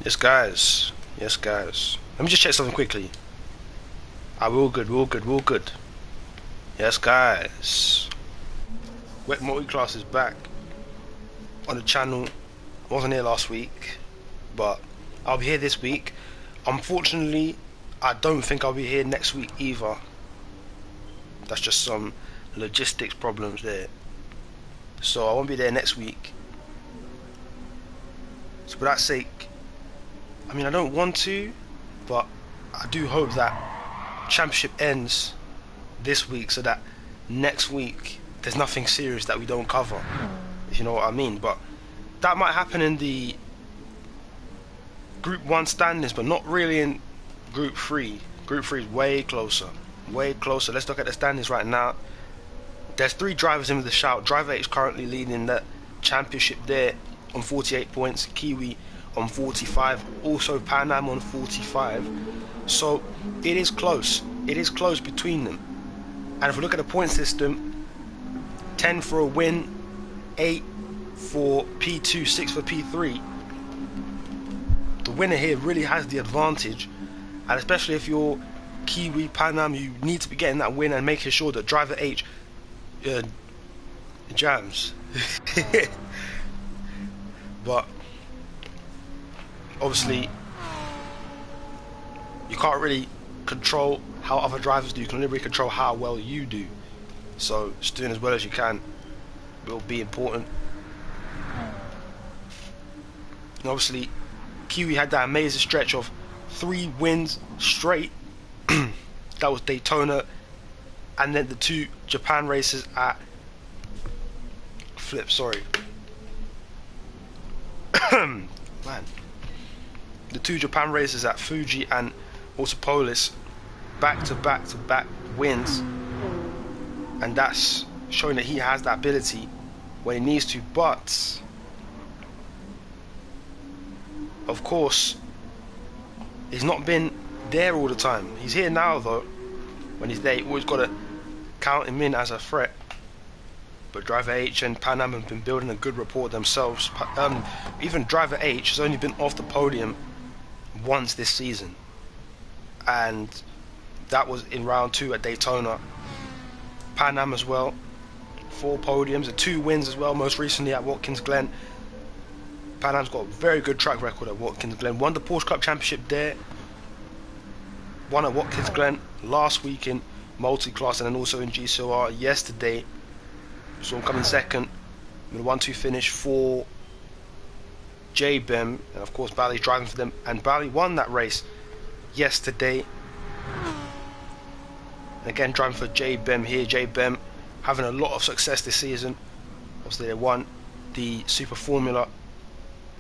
Yes, guys. Yes, guys. Let me just check something quickly. We're all good. We're all good. We're all good. Yes, guys. Wet Multiclass is back on the channel. I wasn't here last week, but I'll be here this week. Unfortunately, I don't think I'll be here next week either. That's just some logistics problems there. So I won't be there next week. So for that sake, I mean, I don't want to, but I do hope that championship ends this week so that next week there's nothing serious that we don't cover, if you know what I mean. But that might happen in the Group 1 standings, but not really in Group 3. Group 3 is way closer. Way closer. Let's look at the standings right now. There's 3 drivers in with the shout. Driver 8 is currently leading the championship there on 48 points. Kiwi on 45. Also Pan Am on 45. So it is close. It is close between them. And if we look at the point system, 10 for a win, 8 for P2, 6 for P3. The winner here really has the advantage, and especially if you're Kiwi, Pan Am, you need to be getting that win and making sure that driver H jams. But obviously you can't really control how other drivers do. You can only really control how well you do. So just doing as well as you can will be important. And obviously Kiwi had that amazing stretch of 3 wins straight. That was Daytona, and then the 2 Japan races at man, the 2 Japan races at Fuji and Autopolis, back to back wins, and that's showing that he has that ability when he needs to. But of course, he's not been there all the time. He's here now though. When he's there, you always got to count him in as a threat. But driver H and Pan Am have been building a good rapport themselves. Even driver H has only been off the podium once this season, and that was in round 2 at Daytona. Pan Am as well, 4 podiums and 2 wins as well, most recently at Watkins Glen. Pan Am's got a very good track record at Watkins Glen. Won the Porsche Cup Championship there, won at Watkins Glen last week in multi-class, and then also in GCOR yesterday. So I'm coming second with a 1-2 finish for JBEM, and of course Bali's driving for them, and Bali won that race yesterday. And again, driving for JBEM here. JBEM having a lot of success this season. Obviously they won the Super Formula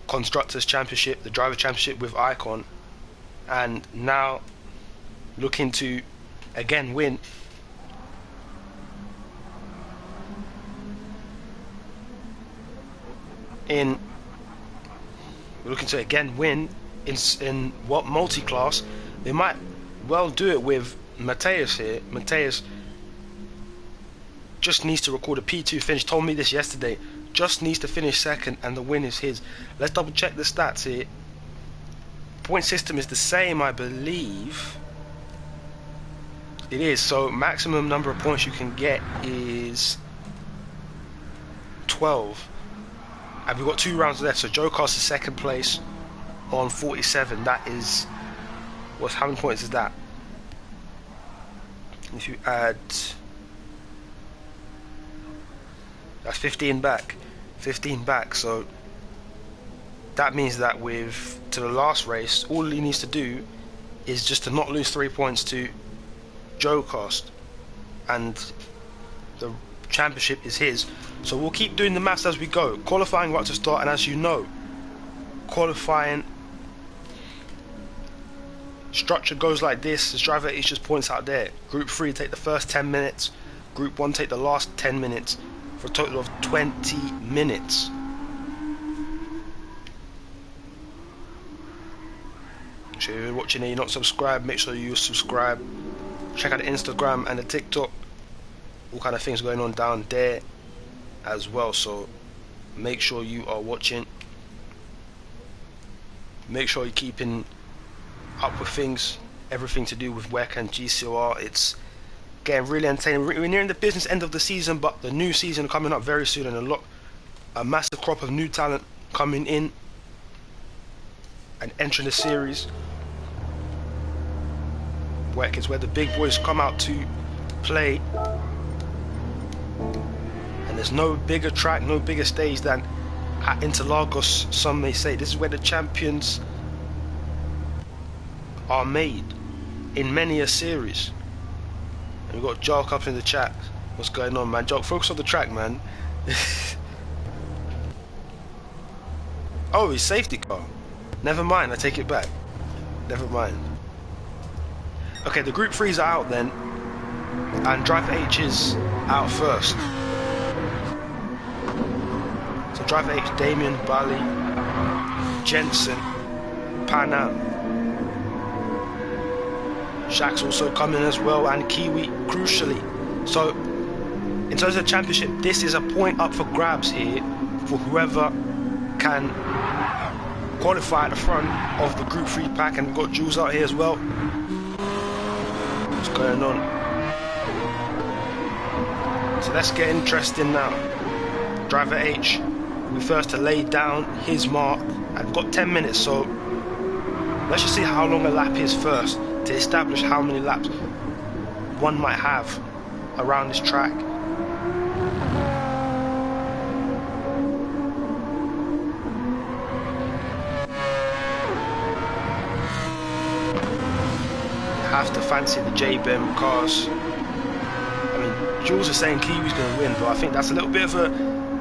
Constructors Championship, the Driver Championship with Icon, and now looking to again win in what multi-class. They might well do it with Mateus here. Mateus just needs to record a P2 finish. Told me this yesterday. Just needs to finish second and the win is his. Let's double check the stats here. Point system is the same, I believe. It is. So maximum number of points you can get is 12. And we've got 2 rounds left. So Joe Cost is second place on 47. That is, how many points is that? If you add, that's 15 back. 15 back. So that means that to the last race, all he needs to do is just to not lose 3 points to Joe Cost, and the championship is his. So we'll keep doing the maths as we go. Qualifying right to start, and as you know, qualifying structure goes like this. As driver H just points out there, Group 3 take the first 10 minutes, Group 1 take the last 10 minutes, for a total of 20 minutes. So if you're watching and you're not subscribed, make sure you subscribe. Check out the Instagram and the TikTok. All kind of things going on down there as well. So make sure you are watching. Make sure you're keeping up with things, everything to do with WEC and GCOR. It's getting really entertaining. We're nearing the business end of the season, but the new season coming up very soon, and a massive crop of new talent coming in and entering the series. WEC. It's where the big boys come out to play. And there's no bigger track, no bigger stage than at Interlagos, some may say. This is where the champions are made in many a series. And we've got Jock up in the chat. What's going on, man? Jock, focus on the track, man. Oh, his safety car. Never mind, I take it back. Never mind. Okay, the group 3s are out then. And Driver H is out first. So Driver H, Damien, Bali, Jensen, Pan Am. Shaq's also coming as well, and Kiwi, crucially. So, in terms of the championship, this is a point up for grabs here for whoever can qualify at the front of the Group 3 pack. And we've got Jules out here as well. What's going on? So let's get interesting now. Driver H will be first to lay down his mark. I've got 10 minutes, so let's just see how long a lap is first to establish how many laps one might have around this track. You have to fancy the JBM cars. I mean, Jules is saying Kiwi's going to win, but I think that's a little bit of a,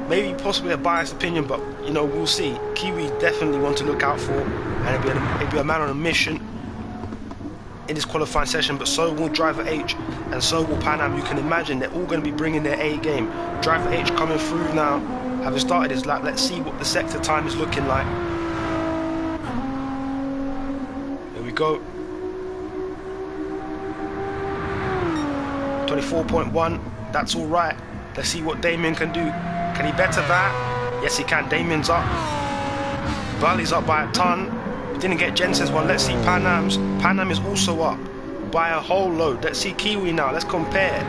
maybe possibly a biased opinion, but you know, we'll see. Kiwi definitely want to look out for, and it'll be a man on a mission in this qualifying session, but so will Driver H and so will Pan Am. You can imagine they're all going to be bringing their A game. Driver H coming through now, having started his lap. Let's see what the sector time is looking like. Here we go. 24.1, that's all right. Let's see what Damien can do. Can he better that? Yes, he can. Damien's up. Bali's up by a ton. Didn't get Jensen's one. Let's see Pan Am's. Pan Am is also up by a whole load. Let's see Kiwi now. Let's compare.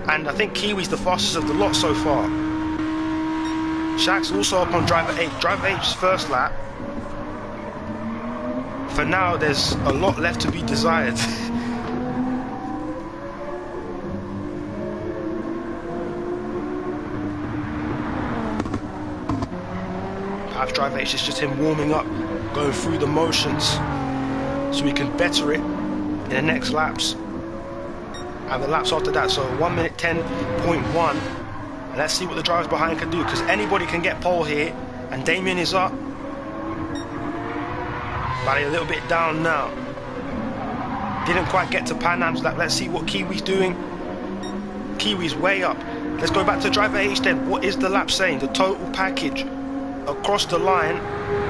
And I think Kiwi's the fastest of the lot so far. Shaq's also up on Driver H. Driver H's first lap. For now, there's a lot left to be desired. Perhaps Driver H is just him warming up, going through the motions, so we can better it in the next laps and the laps after that. So 1 minute 10.1, and let's see what the drivers behind can do, because anybody can get pole here. And Damien is up, but a little bit down now. Didn't quite get to Pan Am's lap. Let's see what Kiwi's doing. Kiwi's way up. Let's go back to Driver H then. What is the lap saying? The total package across the line,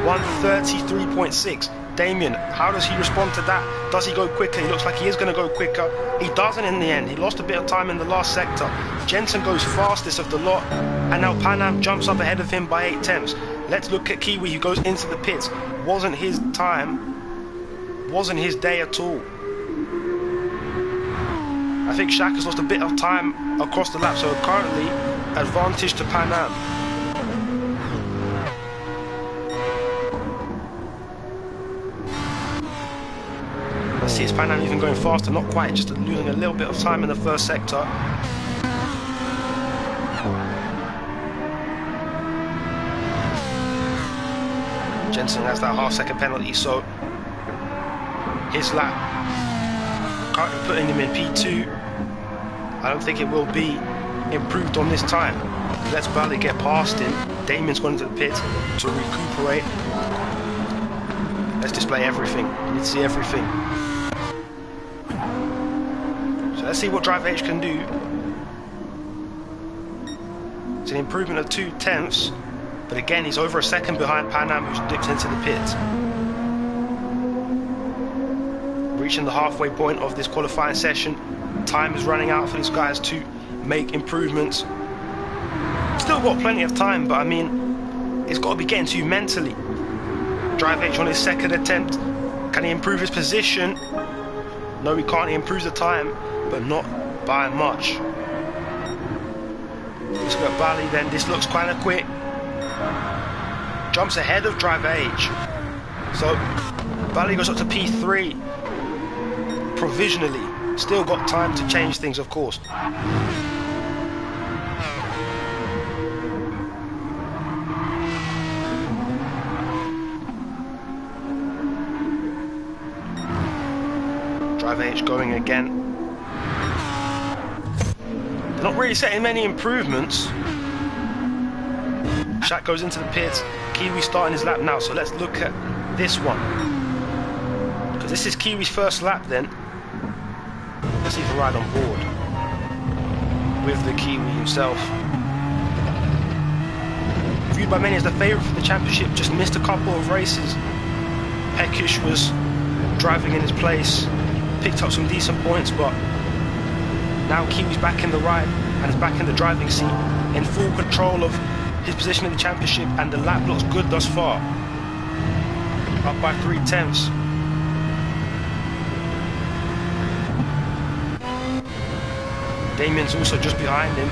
133.6. Damien, how does he respond to that? Does he go quicker? He looks like he is going to go quicker. He doesn't in the end. He lost a bit of time in the last sector. Jensen goes fastest of the lot, and now Pan Am jumps up ahead of him by 8 tenths. Let's look at Kiwi, who goes into the pits. Wasn't his time, wasn't his day at all. I think Shaq has lost a bit of time across the lap, so currently advantage to Pan Am. Let's see, is Pan Am even going faster? Not quite, just losing a little bit of time in the first sector. Jensen has that half-second penalty, so his lap currently putting him in P2. I don't think it will be improved on this time. Let's barely get past him. Damien's gone into the pit to recuperate. Let's display everything. You need to see everything. So let's see what Driver H can do. It's an improvement of 2 tenths, but again he's over a second behind Pan Am, who's dipped into the pit. Reaching the halfway point of this qualifying session. Time is running out for these guys to make improvements. Still got plenty of time, but I mean, it's got to be getting to you mentally. Driver H on his second attempt. Can he improve his position? No, he can't. He improves the time, but not by much. Let's go at Bali then. This looks kind of quick. Jumps ahead of Driver H. So Bali goes up to P3. provisionally. Still got time to change things, of course. Driver H going again. They're not really setting many improvements. Shaq goes into the pits. Kiwi starting his lap now, so let's look at this one. Because this is Kiwi's first lap then. Let's see if he can ride on board with the Kiwi himself. Viewed by many as the favourite for the championship, just missed a couple of races. Peckish was driving in his place, picked up some decent points, but now Kiwi's back in the ride and is back in the driving seat, in full control of his position in the championship, and the lap looks good thus far. Up by 3/10. Damien's also just behind him.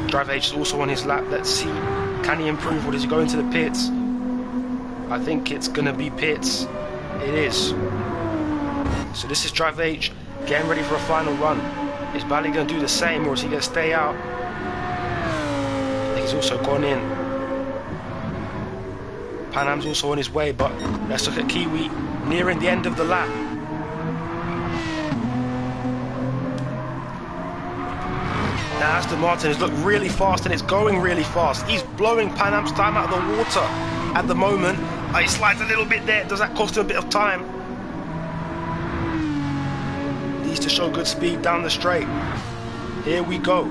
Driver H is also on his lap. Let's see, can he improve or does he go into the pits? I think it's gonna be pits. It is. So this is Driver H getting ready for a final run. Is Bally gonna do the same, or is he gonna stay out? He's also gone in. Pan Am's also on his way, but let's look at Kiwi nearing the end of the lap. Now Aston Martin has looked really fast and it's going really fast. He's blowing Pan Am's time out of the water at the moment. He slides a little bit there. Does that cost him a bit of time? Needs to show good speed down the straight. Here we go.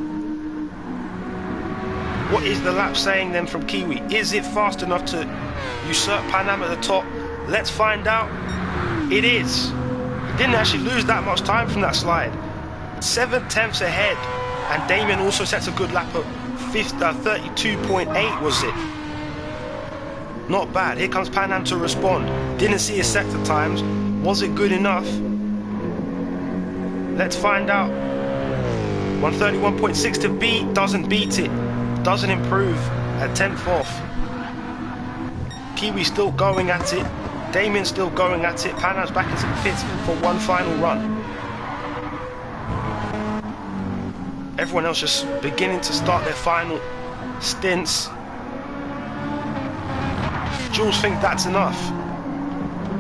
What is the lap saying then from Kiwi? Is it fast enough to usurp Pan Am at the top? Let's find out. It is. He didn't actually lose that much time from that slide. 7/10 ahead. And Damien also sets a good lap of 32.8 was it? Not bad. Here comes Pan Am to respond. Didn't see his sector times. Was it good enough? Let's find out. 131.6 to beat. Doesn't beat it. Doesn't improve at 10th off. Kiwi still going at it. Damien still going at it. Pan Am's back into the pits for one final run. Everyone else just beginning to start their final stints. Jules think that's enough.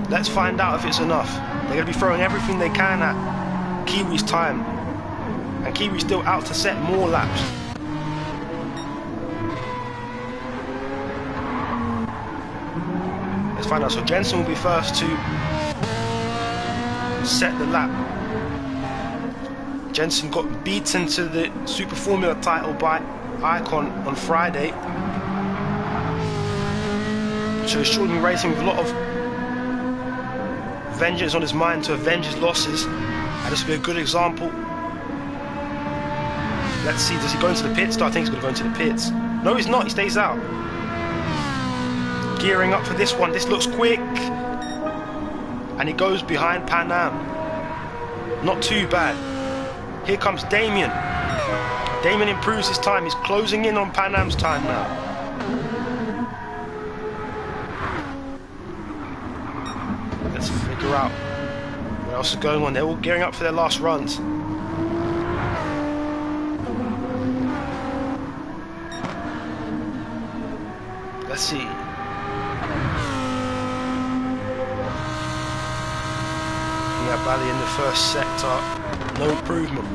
Let's find out if it's enough. They're going to be throwing everything they can at Kiwi's time. And Kiwi's still out to set more laps. Let's find out. So Jensen will be first to set the lap. Jensen got beaten to the Super Formula title by Icon on Friday. So he's surely been racing with a lot of vengeance on his mind to avenge his losses. And this will be a good example. Let's see, does he go into the pits? No, I think he's going to go into the pits. No, he's not, he stays out. Gearing up for this one, this looks quick. And he goes behind Pan Am. Not too bad. Here comes Damien. Damien improves his time. He's closing in on Pan Am's time now. Let's figure out what else is going on. They're all gearing up for their last runs. Let's see. Yeah, Bally in the first sector. No improvement.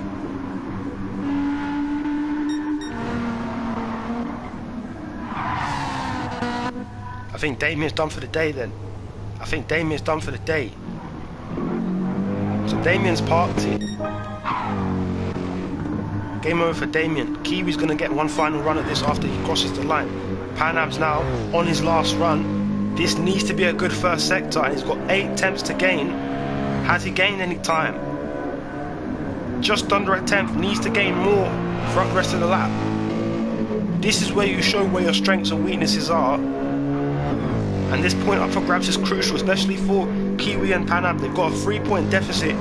I think Damien's done for the day then. I think Damien's done for the day. So Damien's parked it. Game over for Damien. Kiwi's going to get one final run at this after he crosses the line. Pan Am's now on his last run. This needs to be a good first sector and he's got 8 attempts to gain. Has he gained any time? Just under a 10th, needs to gain more throughout the rest of the lap. This is where you show where your strengths and weaknesses are. And this point up for grabs is crucial, especially for Kiwi and Pan Am. They've got a 3-point deficit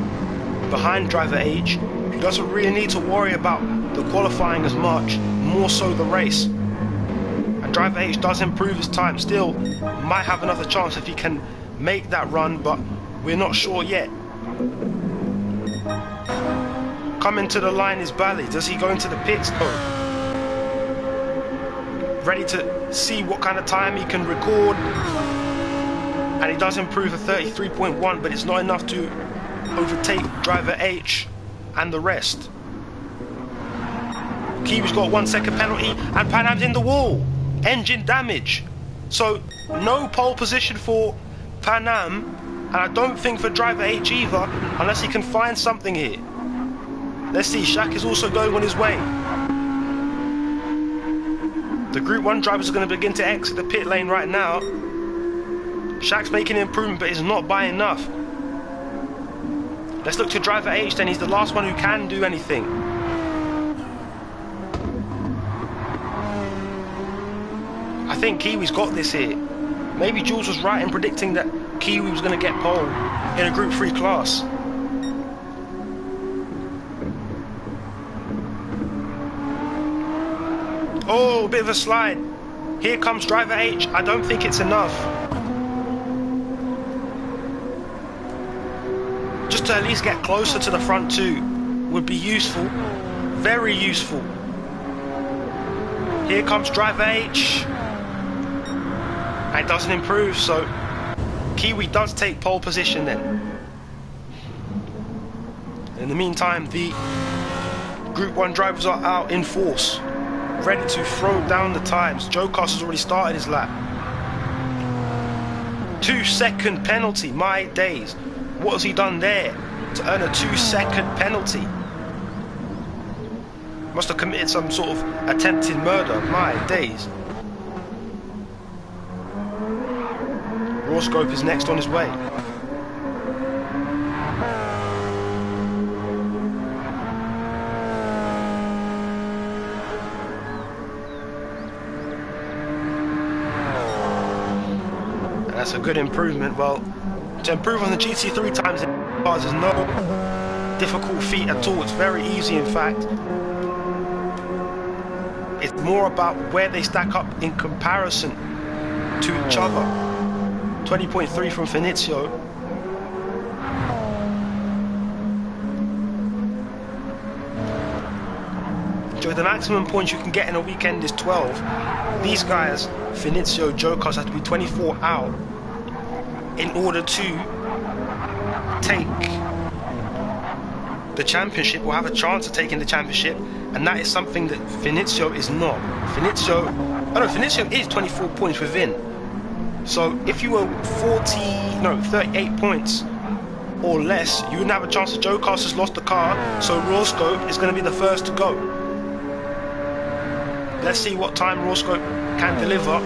behind Driver H, who doesn't really need to worry about the qualifying as much, more so the race. And Driver H does improve his time, still might have another chance if he can make that run, but we're not sure yet. Coming to the line is Bally. Does he go into the pits? No. Ready to see what kind of time he can record. And he does improve a 33.1, but it's not enough to overtake driver H and the rest. Kiwi's got 1 second penalty, and Pan Am's in the wall. Engine damage. So no pole position for Pan Am, and I don't think for driver H either, unless he can find something here. Let's see, Shaq is also going on his way. The Group 1 drivers are going to begin to exit the pit lane right now. Shaq's making an improvement, but is not by enough. Let's look to driver H then, he's the last one who can do anything. I think Kiwi's got this here. Maybe Jules was right in predicting that Kiwi was going to get pole in a Group 3 class. Oh, a bit of a slide. Here comes driver H. I don't think it's enough. Just to at least get closer to the front two would be useful. Very useful. Here comes driver H. And it doesn't improve, so Kiwi does take pole position then. In the meantime, the Group 1 drivers are out in force, ready to throw down the times. Joe Cost has already started his lap. 2 second penalty, my days. What has he done there to earn a 2 second penalty? Must have committed some sort of attempted murder, my days. Rawscope is next on his way. And that's a good improvement. Well, to improve on the GT3 times in cars is no difficult feat at all. It's very easy, in fact. It's more about where they stack up in comparison to each other. 20.3 from Finizio. So the maximum points you can get in a weekend is 12. These guys, Finizio, Jokos, have to be 24 out in order to take the championship, or have a chance of taking the championship, and that is something that Finizio is not. Finizio is 24 points within. So if you were 38 points or less, you wouldn't have a chance. Joe Cast has lost the car, so Rawscope is going to be the first to go. Let's see what time Rawscope can deliver.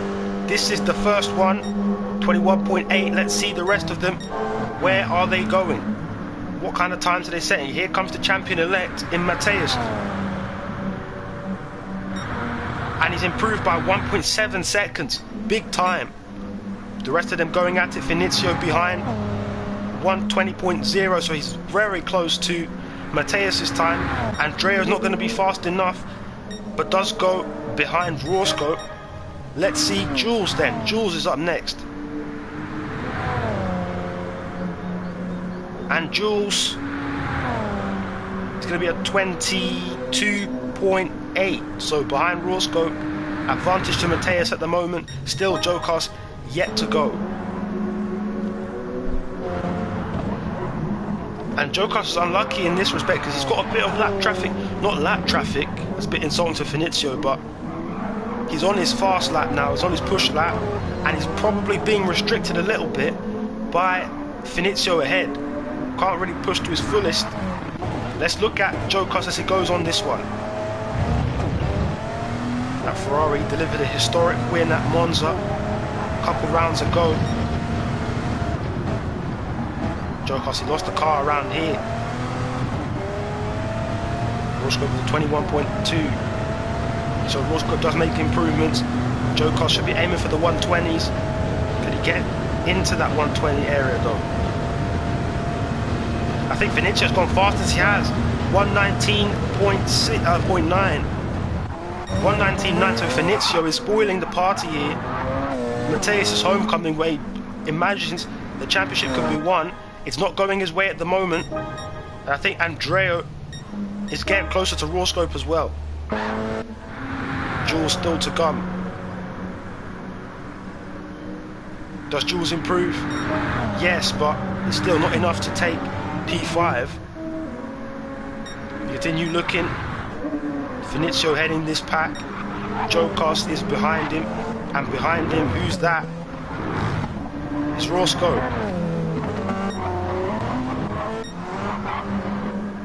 This is the first one, 21.8. Let's see the rest of them. Where are they going? What kind of times are they setting? Here comes the champion-elect in Mateus. And he's improved by 1.7 seconds. Big time. The rest of them going at it. Finizio behind 120.0, so he's very close to Mateus's time. Andrea's not going to be fast enough, but does go behind Rawscope. Let's see Jules then. Jules is up next. And Jules is going to be at 22.8, so behind Rawscope. Advantage to Mateus at the moment. Still Jokas yet to go. And Jokas is unlucky in this respect because he's got a bit of lap traffic. Not lap traffic, it's a bit insulting to Finizio, but he's on his fast lap now, he's on his push lap, and he's probably being restricted a little bit by Finizio ahead. Can't really push to his fullest. Let's look at Jokas as he goes on this one. That Ferrari delivered a historic win at Monza a couple rounds ago. Jokas, he lost the car around here. Rawscope with a 21.2. So Rawscope does make improvements. Jokas should be aiming for the 120s. Can he get into that 120 area though? I think Finizio's gone fast as he has. 119.9. 119.9, so Finizio is spoiling the party here. Mateus' homecoming, where he imagines the championship could be won It's not going his way at the moment. And I think Andrea is getting closer to Rawscope as well. Jules still to come. Does Jules improve? Yes, but it's still not enough to take P5. Continue looking. Finizio heading this pack. Joe Cast is behind him. And behind him, who's that? It's Rawscope.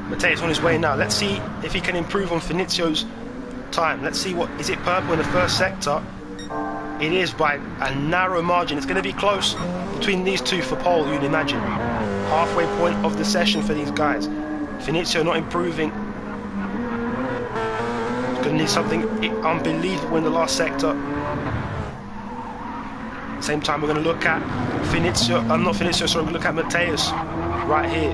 Matteo's on his way now. Let's see if he can improve on Finizio's time. Let's see what is it. Purple in the first sector. It is by a narrow margin. It's going to be close between these two for pole, you'd imagine. Halfway point of the session for these guys. Finizio not improving. He's going to need something unbelievable in the last sector. Same time we're going to look at Finizio. Not Finizio, sorry, we're going to look at Matteo's right here.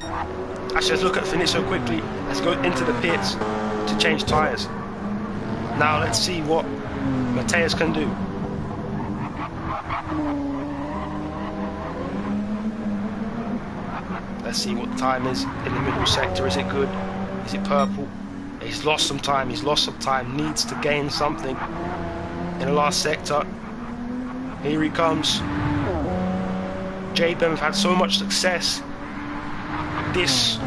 Actually, let's look at Finizio quickly. Let's go into the pits to change tyres. Now let's see what Matteo's can do. Let's see what the time is in the middle sector. Is it good? Is it purple? He's lost some time. He's lost some time. Needs to gain something in the last sector. Here he comes. J-Bem have had so much success this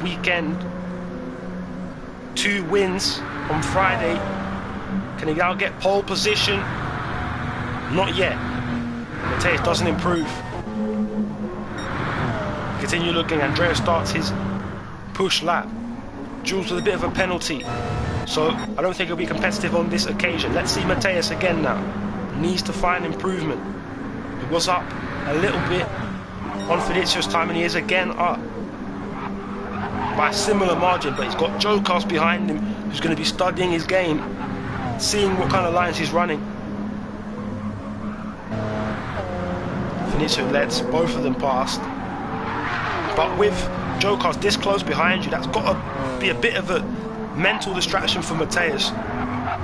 weekend. 2 wins on Friday. Can he now get pole position? Not yet. Matteos doesn't improve. Continue looking. Andrea starts his push lap. Jules with a bit of a penalty, so I don't think he'll be competitive on this occasion. Let's see Matteos again now. Needs to find improvement. He was up a little bit on Finizio's time, and he is again up by a similar margin, but he's got Joe Cast behind him, who's going to be studying his game, seeing what kind of lines he's running. Finizio lets both of them past. But with Joe Cast this close behind you, that's got to be a bit of a mental distraction for Matteos.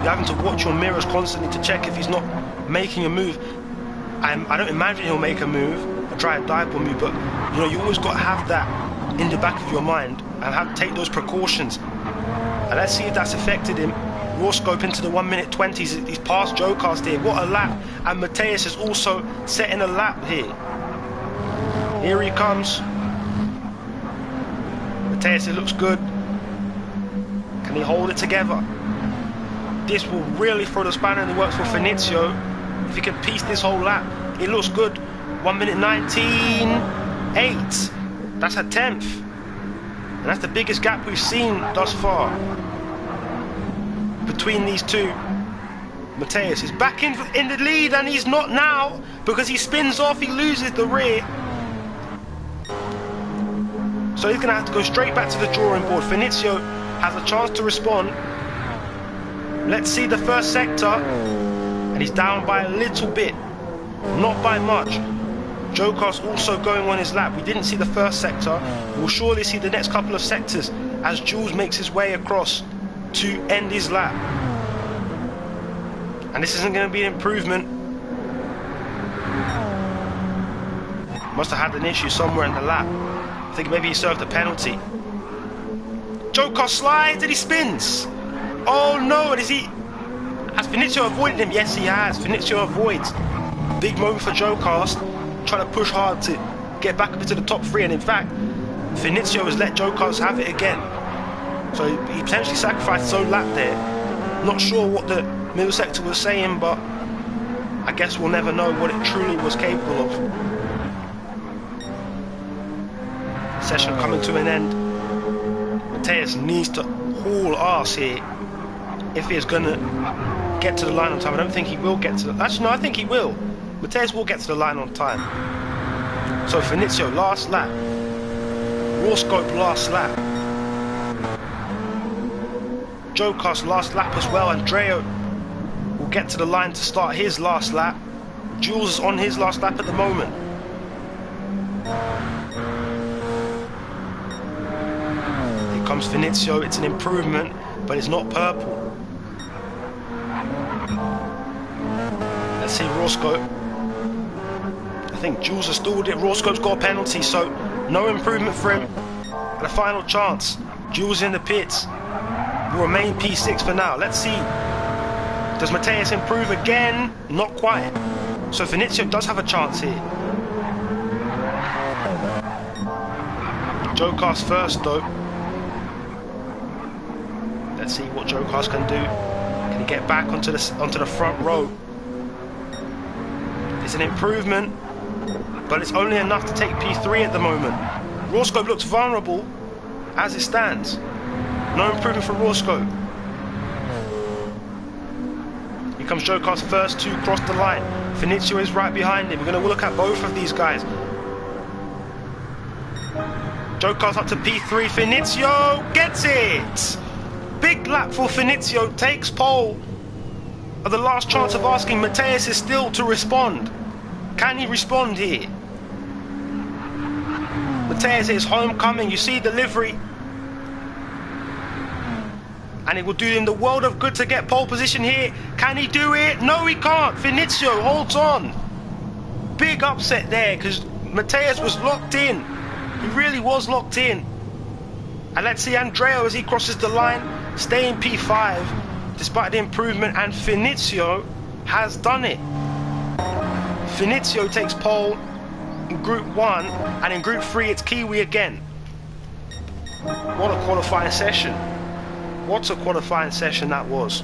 You're having to watch your mirrors constantly to check if he's not making a move. I don't imagine he'll make a move, or try a dive bomb move, but you know, you always got to have that in the back of your mind and have to take those precautions. And let's see if that's affected him. Rawscope into the 1:20s. He's passed Joe Cast here. What a lap! And Matteos is also setting a lap here. Here he comes. Matteos, it looks good. Can he hold it together? This will really throw the spanner in the works for Finizio. If he can piece this whole lap, it looks good. 1:19.8. That's a 10th. And that's the biggest gap we've seen thus far between these two. Matteos is back in the lead, and he's not now because he spins off, he loses the rear. So he's going to have to go straight back to the drawing board. Finizio has a chance to respond. Let's see the first sector, and he's down by a little bit, not by much. Joe Cast also going on his lap. We didn't see the first sector. We'll surely see the next couple of sectors as Jules makes his way across to end his lap. And this isn't going to be an improvement. Must have had an issue somewhere in the lap. I think maybe he served a penalty. Joe Cast slides and he spins. Oh no, and has Finizio avoided him? Yes, he has. Finizio avoids. Big moment for Joe Cast, trying to push hard to get back up into the top 3, and in fact, Finizio has let Joe Cast have it again. So he potentially sacrificed his own lap there. Not sure what the middle sector was saying, but I guess we'll never know what it truly was capable of. Session coming to an end. Matteos needs to haul ass here if he is going to get to the line on time. I don't think he will get to the... Actually, no, I think he will. Matteos will get to the line on time. So Finizio, last lap. Rawscope, last lap. Joe Cast, last lap as well. Andrea will get to the line to start his last lap. Jules is on his last lap at the moment. Here comes Finizio. It's an improvement, but it's not purple. Let's see Rawscope. I think Jules has stalled it. Rawscope's got a penalty, so No improvement for him. And a final chance. Jules in the pits. Will remain P6 for now. Let's see. Does Mateus improve again? Not quite. So Finizio does have a chance here. Joe Cast first though. Let's see what Joe Cast can do. Can he get back onto the front row? It's an improvement, but it's only enough to take P3 at the moment. Rawscope looks vulnerable as it stands. No improvement from Rawscope. Here comes Joe Cast first to cross the line. Finizio is right behind him. We're going to look at both of these guys. Joe Cast up to P3. Finizio gets it! Big lap for Finizio. Takes pole. At the last chance of asking, Mateus is still to respond. Can he respond here? Mateus is homecoming. You see the livery. And it will do him the world of good to get pole position here. Can he do it? No, he can't. Finizio holds on. Big upset there because Mateus was locked in. He really was locked in. And let's see Andrea as he crosses the line, staying P5 despite the improvement, and Finizio has done it. Finizio takes pole in Group 1, and in Group 3 it's Kiwi again. What a qualifying session. What a qualifying session that was.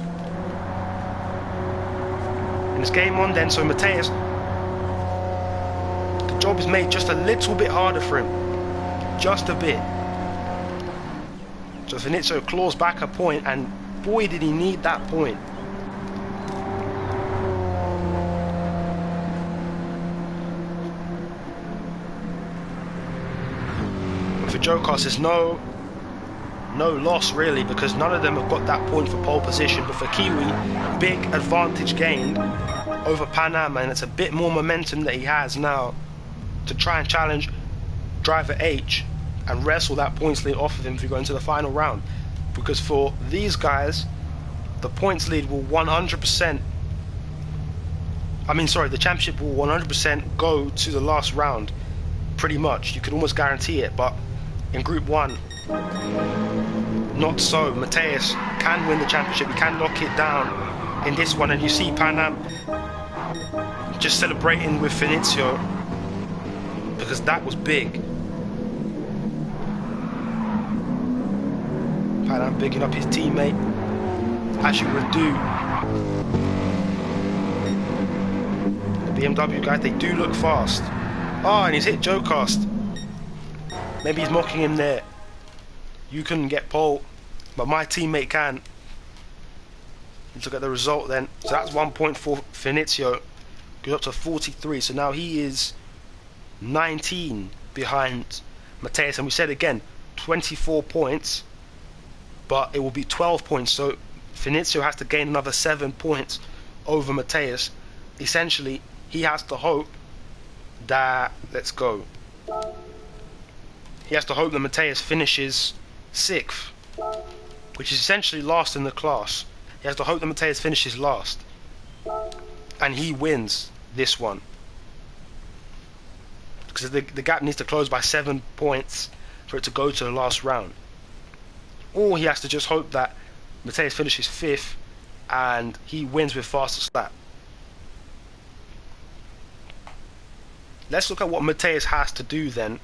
And it's game on then, so Mateus, the job is made just a little bit harder for him. Just a bit. So Finizio claws back a point, and boy did he need that point. But for Joe Cast, there's no loss really, because none of them have got that point for pole position. But for Kiwi, big advantage gained over Pan Am, and it's a bit more momentum that he has now to try and challenge driver H and wrestle that points lead off of him if we go into the final round. Because for these guys, the points lead will 100%, the championship will 100% go to the last round, pretty much. You can almost guarantee it, but in Group 1, not so. Mateus can win the championship, he can lock it down in this one, and you see Pan Am just celebrating with Finizio, because that was big. Pan Am bigging up his teammate, as you would do. The BMW guys, they do look fast. Oh, and he's hit Joe Cast. Maybe he's mocking him there. You couldn't get pole, but my teammate can. Let's look at the result then. So that's 1 point for Finizio. Goes up to 43. So now he is 19 behind Mateus. And we said again, 24 points. But it will be 12 points. So Finizio has to gain another 7 points over Mateus. Essentially, he has to hope that... Let's go. He has to hope that Mateus finishes 6th, which is essentially last in the class. He has to hope that Mateus finishes last, and he wins this one, because the gap needs to close by 7 points for it to go to the last round. Or he has to just hope that Mateus finishes 5th and he wins with fastest lap. Let's look at what Mateus has to do then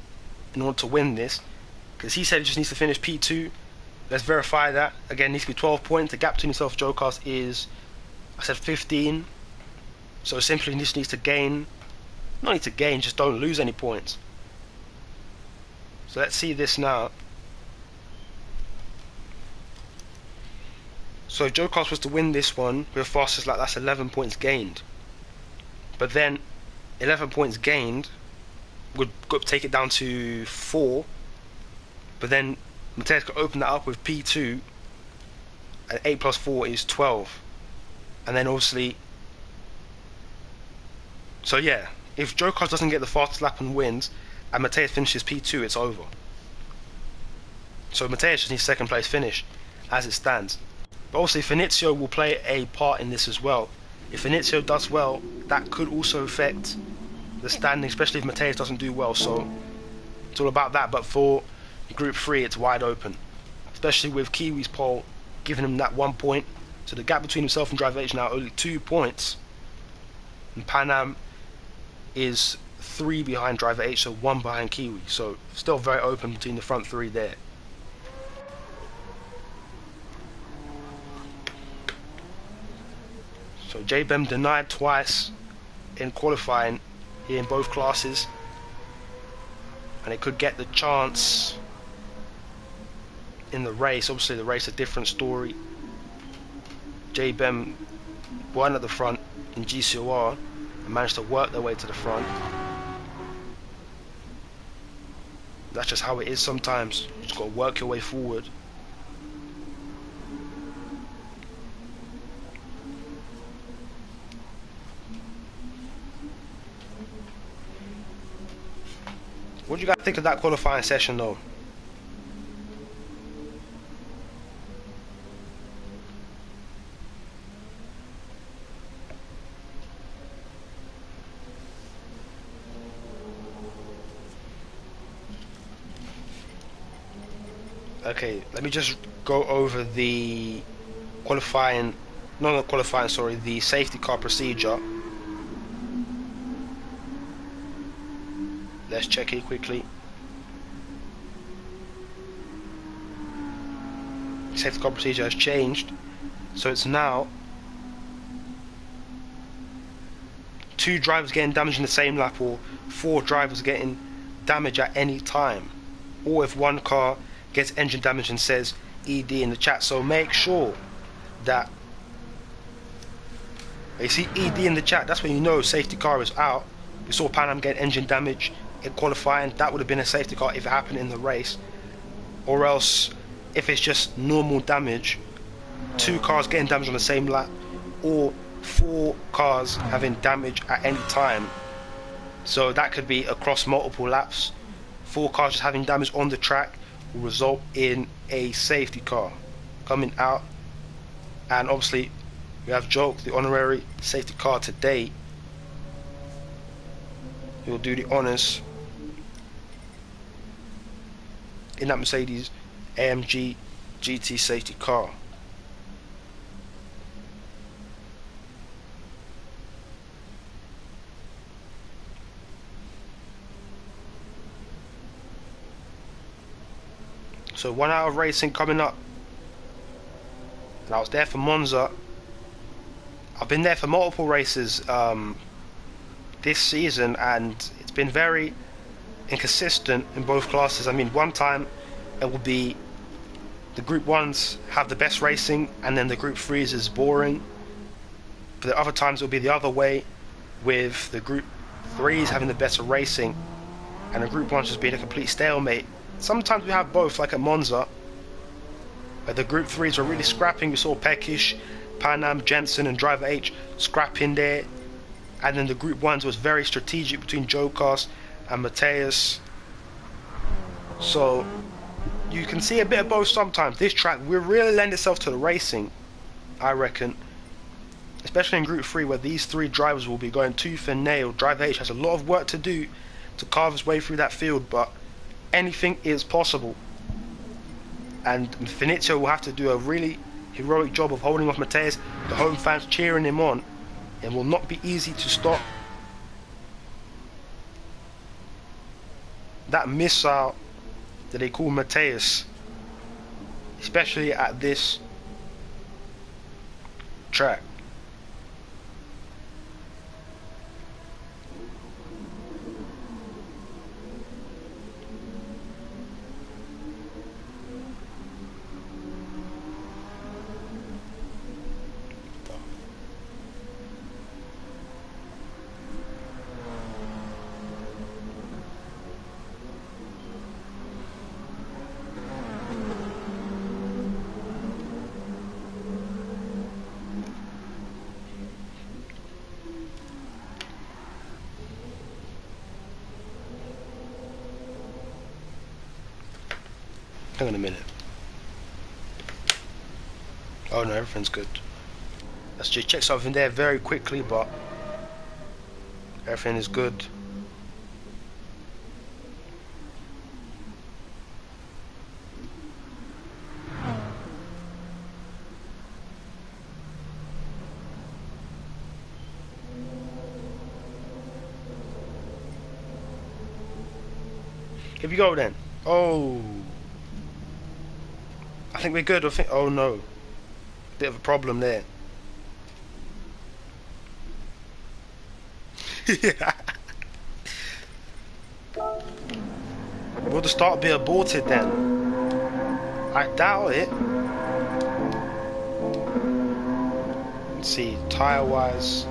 in order to win this, because he said he just needs to finish P2. Let's verify that. Again, it needs to be 12 points. The gap between himself and Joe Cast is, I said 15. So simply he just needs to gain, not need to gain, just don't lose any points. So let's see this now. So if Joe Cast was to win this one with fastest lap, that's 11 points gained. But then 11 points gained would take it down to 4. But then Mateus could open that up with P2, and 8 plus 4 is 12. And then obviously, so yeah, if Joe Cast doesn't get the fastest lap and wins, and Mateus finishes P2, it's over. So Mateus just needs 2nd place finish as it stands. But obviously Finizio will play a part in this as well. If Finizio does well, that could also affect the standing, especially if Mateus doesn't do well. So It's all about that. But for Group 3, it's wide open, especially with Kiwi's pole giving him that 1 point. So the gap between himself and Driver H now only 2 points. And Pan Am is 3 behind Driver H, so 1 behind Kiwi. So still very open between the front 3 there. So JBEM denied twice in qualifying here in both classes, and it could get the chance in the race. Obviously the race a different story. JBEM weren't at the front in GCOR and managed to work their way to the front. That's just how it is sometimes. You just got to work your way forward. What do you guys think of that qualifying session though? Okay, let me just go over the qualifying, not the qualifying, sorry, the safety car procedure. Let's check it quickly. Safety car procedure has changed, so it's now 2 drivers getting damaged in the same lap, or 4 drivers getting damage at any time, or if 1 car gets engine damage and says ED in the chat. So make sure that you see ED in the chat. That's when you know safety car is out. We saw Pan Am get engine damage in qualifying. That would have been a safety car if it happened in the race. Or else if it's just normal damage, 2 cars getting damage on the same lap, or 4 cars having damage at any time. So that could be across multiple laps. 4 cars just having damage on the track will result in a safety car coming out. And obviously we have Joke, the honorary safety car today. He will do the honours in that Mercedes AMG GT safety car. So 1 hour of racing coming up. And I was there for Monza. I've been there for multiple races this season, and it's been very inconsistent in both classes. I mean, one time it will be the Group 1s have the best racing, and then the Group 3s is boring. But the other times it will be the other way, with the Group 3s having the better racing, and the Group 1s just being a complete stalemate. Sometimes we have both, like at Monza, where the Group 3s were really scrapping. We saw Peckish, Pan Am, Jensen and Driver H scrapping there. And then the Group 1s was very strategic between Jokas and Mateus. So you can see a bit of both sometimes. This track will really lend itself to the racing, I reckon. Especially in Group 3, where these 3 drivers will be going tooth and nail. Driver H has a lot of work to do to carve his way through that field, but anything is possible. And Finizio will have to do a really heroic job of holding off Mateus. The home fans cheering him on. It will not be easy to stop that missile that they call Mateus, especially at this track. Hang on a minute. Oh no, everything's good. Let's just check something there very quickly, but everything is good. Here we go then. Oh. I think we're good. Oh no. Bit of a problem there. Yeah. Will the start be aborted then? I doubt it. Let's see, tyre wise.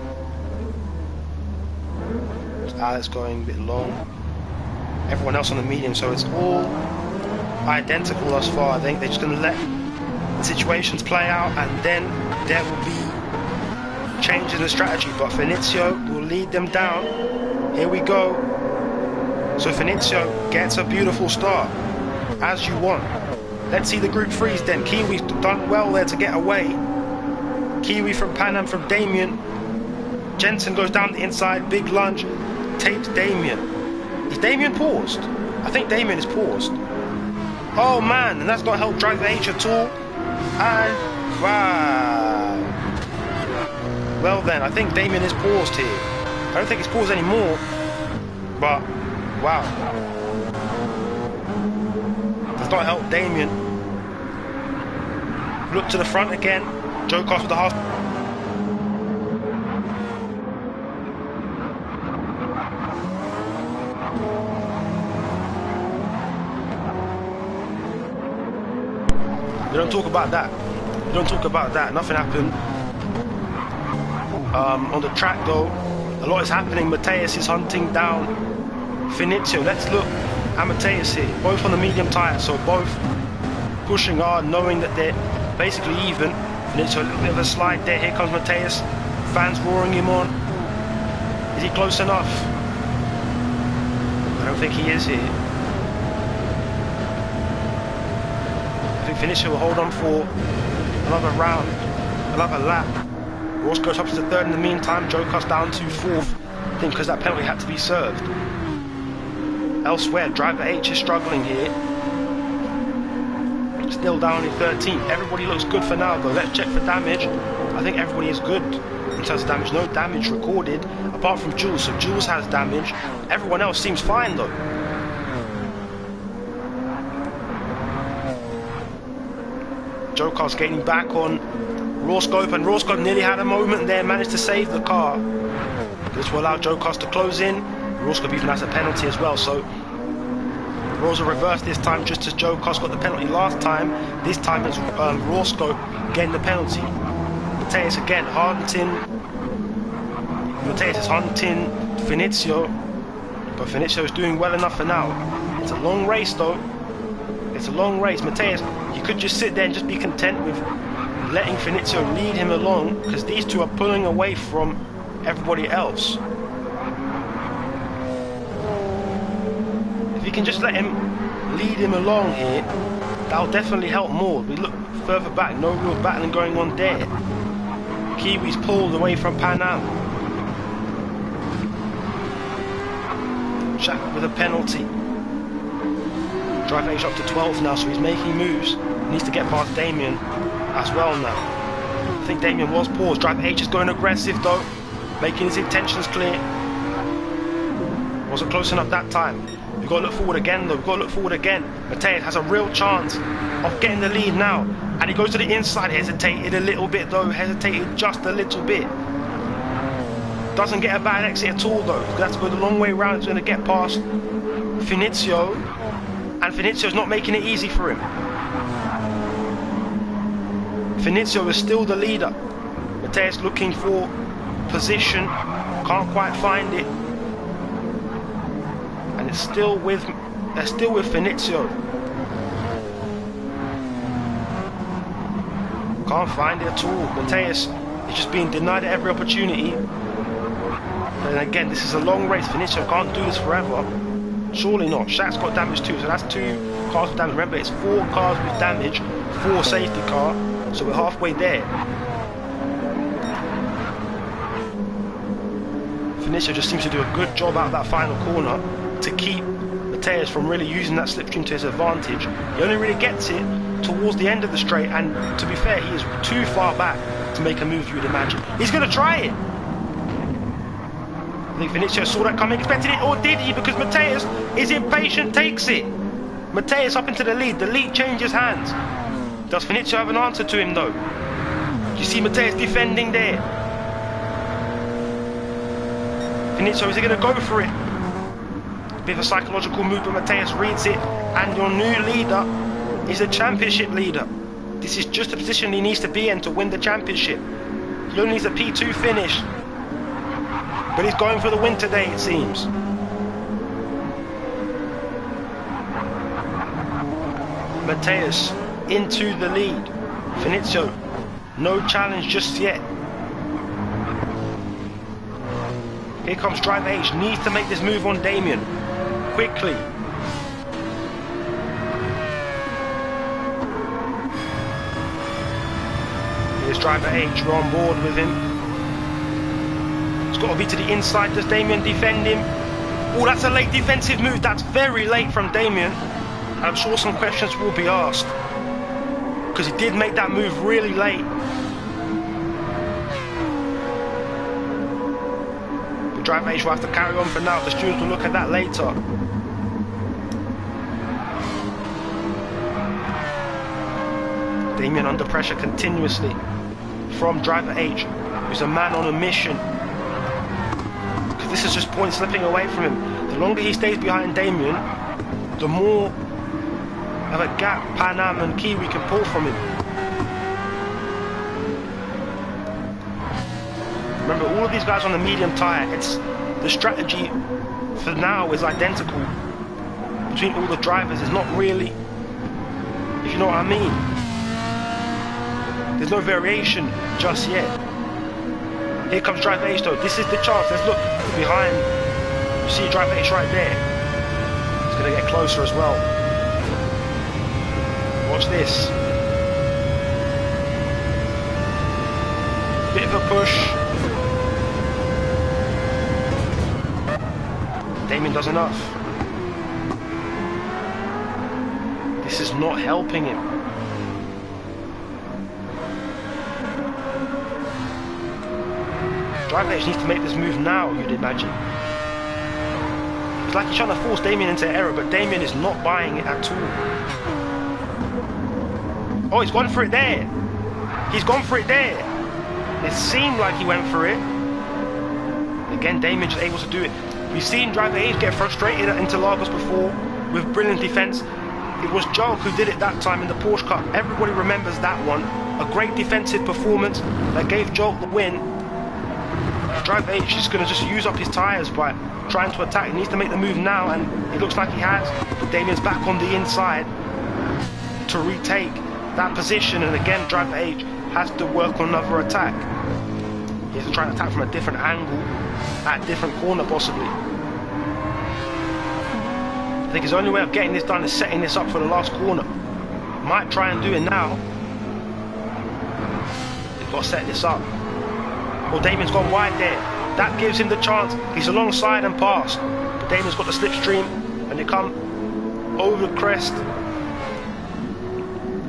Alex going a bit long. Everyone else on the medium, so it's all identical thus far. I think they're just going to let the situations play out, and then there will be changes in the strategy. But Finizio will lead them down. Here we go. So Finizio gets a beautiful start, as you want. Let's see the group threes then. Kiwi's done well there to get away. Kiwi from Pan Am from Damien. Jensen goes down the inside, big lunge, tapes Damien. Is Damien paused? I think Damien is paused. Oh man, and that's not helped Driver H at all. And wow. Well then, I think Damien is paused here. I don't think it's paused anymore, but wow. Does not help Damien. Look to the front again. Joe Cost with the half. We don't talk about that. We don't talk about that. Nothing happened. On the track though, a lot is happening. Mateus is hunting down Finizio. Let's look at Mateus here. Both on the medium tyre, so both pushing hard, knowing that they're basically even. Finizio a little bit of a slide there. Here comes Mateus. Fans roaring him on. Is he close enough? I don't think he is here. Finizio will hold on for another round, another lap. Ross goes up to the third in the meantime. Joe cuts down to fourth, I think because that penalty had to be served. Elsewhere, Driver H is struggling here. Still down in 13th. Everybody looks good for now though. Let's check for damage. I think everybody is good in terms of damage. No damage recorded apart from Jules. So Jules has damage. Everyone else seems fine though. Joe Car's gaining back on Rawscope, and Rawscope nearly had a moment there, managed to save the car. This will allow Joe Cars to close in. Rawscope even has a penalty as well, so Rosa reversed this time just as Joe Cars got the penalty last time. This time it's Rawscope getting the penalty. Mateus again hunting. Mateus is hunting Finizio, but Finizio is doing well enough for now. It's a long race though. It's a long race. Mateus, you could just sit there and just be content with letting Finizio lead him along, because these two are pulling away from everybody else. If you can just let him lead him along here, that'll definitely help more. We look further back, no real battling going on there. Kiwi's pulled away from Pan Am. Shaq with a penalty. Driver H up to 12 now, so he's making moves. He needs to get past Damien as well now. I think Damien was paused. Driver H is going aggressive though, making his intentions clear. Wasn't close enough that time. We've got to look forward again though. We've got to look forward again. Mateus has a real chance of getting the lead now. And he goes to the inside. Hesitated a little bit though. Hesitated just a little bit. Doesn't get a bad exit at all though. That's going the long way around. He's going to get past Finizio. And Finizio's not making it easy for him. Finizio is still the leader. Mateus looking for position. Can't quite find it. And it's still with, they're still with Finizio. Can't find it at all. Mateus is just being denied at every opportunity. And again, this is a long race. Finizio can't do this forever. Surely not. Shaq's got damage too, so that's 2 cars with damage. Remember, it's 4 cars with damage, 4 safety car, so we're halfway there. Finizio just seems to do a good job out of that final corner to keep Mateus from really using that slipstream to his advantage. He only really gets it towards the end of the straight, and to be fair, he is too far back to make a move, you would imagine. He's going to try it. I think Vinicius saw that coming, expected it, or did he? Because Mateus is impatient, takes it. Mateus up into the lead changes hands. Does Vinicius have an answer to him though? You see Mateus defending there. Vinicius, is he going to go for it? Bit of a psychological move, but Mateus reads it, and your new leader is a championship leader. This is just the position he needs to be in to win the championship. He only needs a P2 finish, but he's going for the win today, it seems. Mateus into the lead. Vinicius, no challenge just yet. Here comes Driver H, needs to make this move on Damien quickly. Here's Driver H, we're on board with him. It's got to be to the inside. Does Damien defend him? Oh, that's a late defensive move. That's very late from Damien. I'm sure some questions will be asked, because he did make that move really late. But Driver H will have to carry on for now. The students will look at that later. Damien under pressure continuously from Driver H, who's a man on a mission. Because this is just points slipping away from him. The longer he stays behind Damien, the more of a gap Pan Am and Kiwi can pull from him. Remember, all of these guys on the medium tyre, it's the strategy for now is identical between all the drivers. It's not really, if you know what I mean. There's no variation just yet. Here comes Driver H though. This is the chance. Let's look behind. You see Driver H right there. It's going to get closer as well. Watch this. Bit of a push. Damien does enough. This is not helping him. Driver H needs to make this move now, you'd imagine. It's like he's trying to force Damien into error, but Damien is not buying it at all. Oh, he's gone for it there. He's gone for it there. It seemed like he went for it. Again, Damien just able to do it. We've seen Driver H get frustrated at Interlagos before with brilliant defense. It was Joel who did it that time in the Porsche Cup. Everybody remembers that one. A great defensive performance that gave Joel the win. Driver H is going to just use up his tyres by trying to attack. He needs to make the move now, and it looks like he has. But Damien's back on the inside to retake that position, and again Driver H has to work on another attack. He has to try and attack from a different angle, at a different corner possibly. I think his only way of getting this done is setting this up for the last corner. Might try and do it now. He's got to set this up. Well, Damien's gone wide there. That gives him the chance. He's alongside and past. But Damien's got the slipstream, and they come over the crest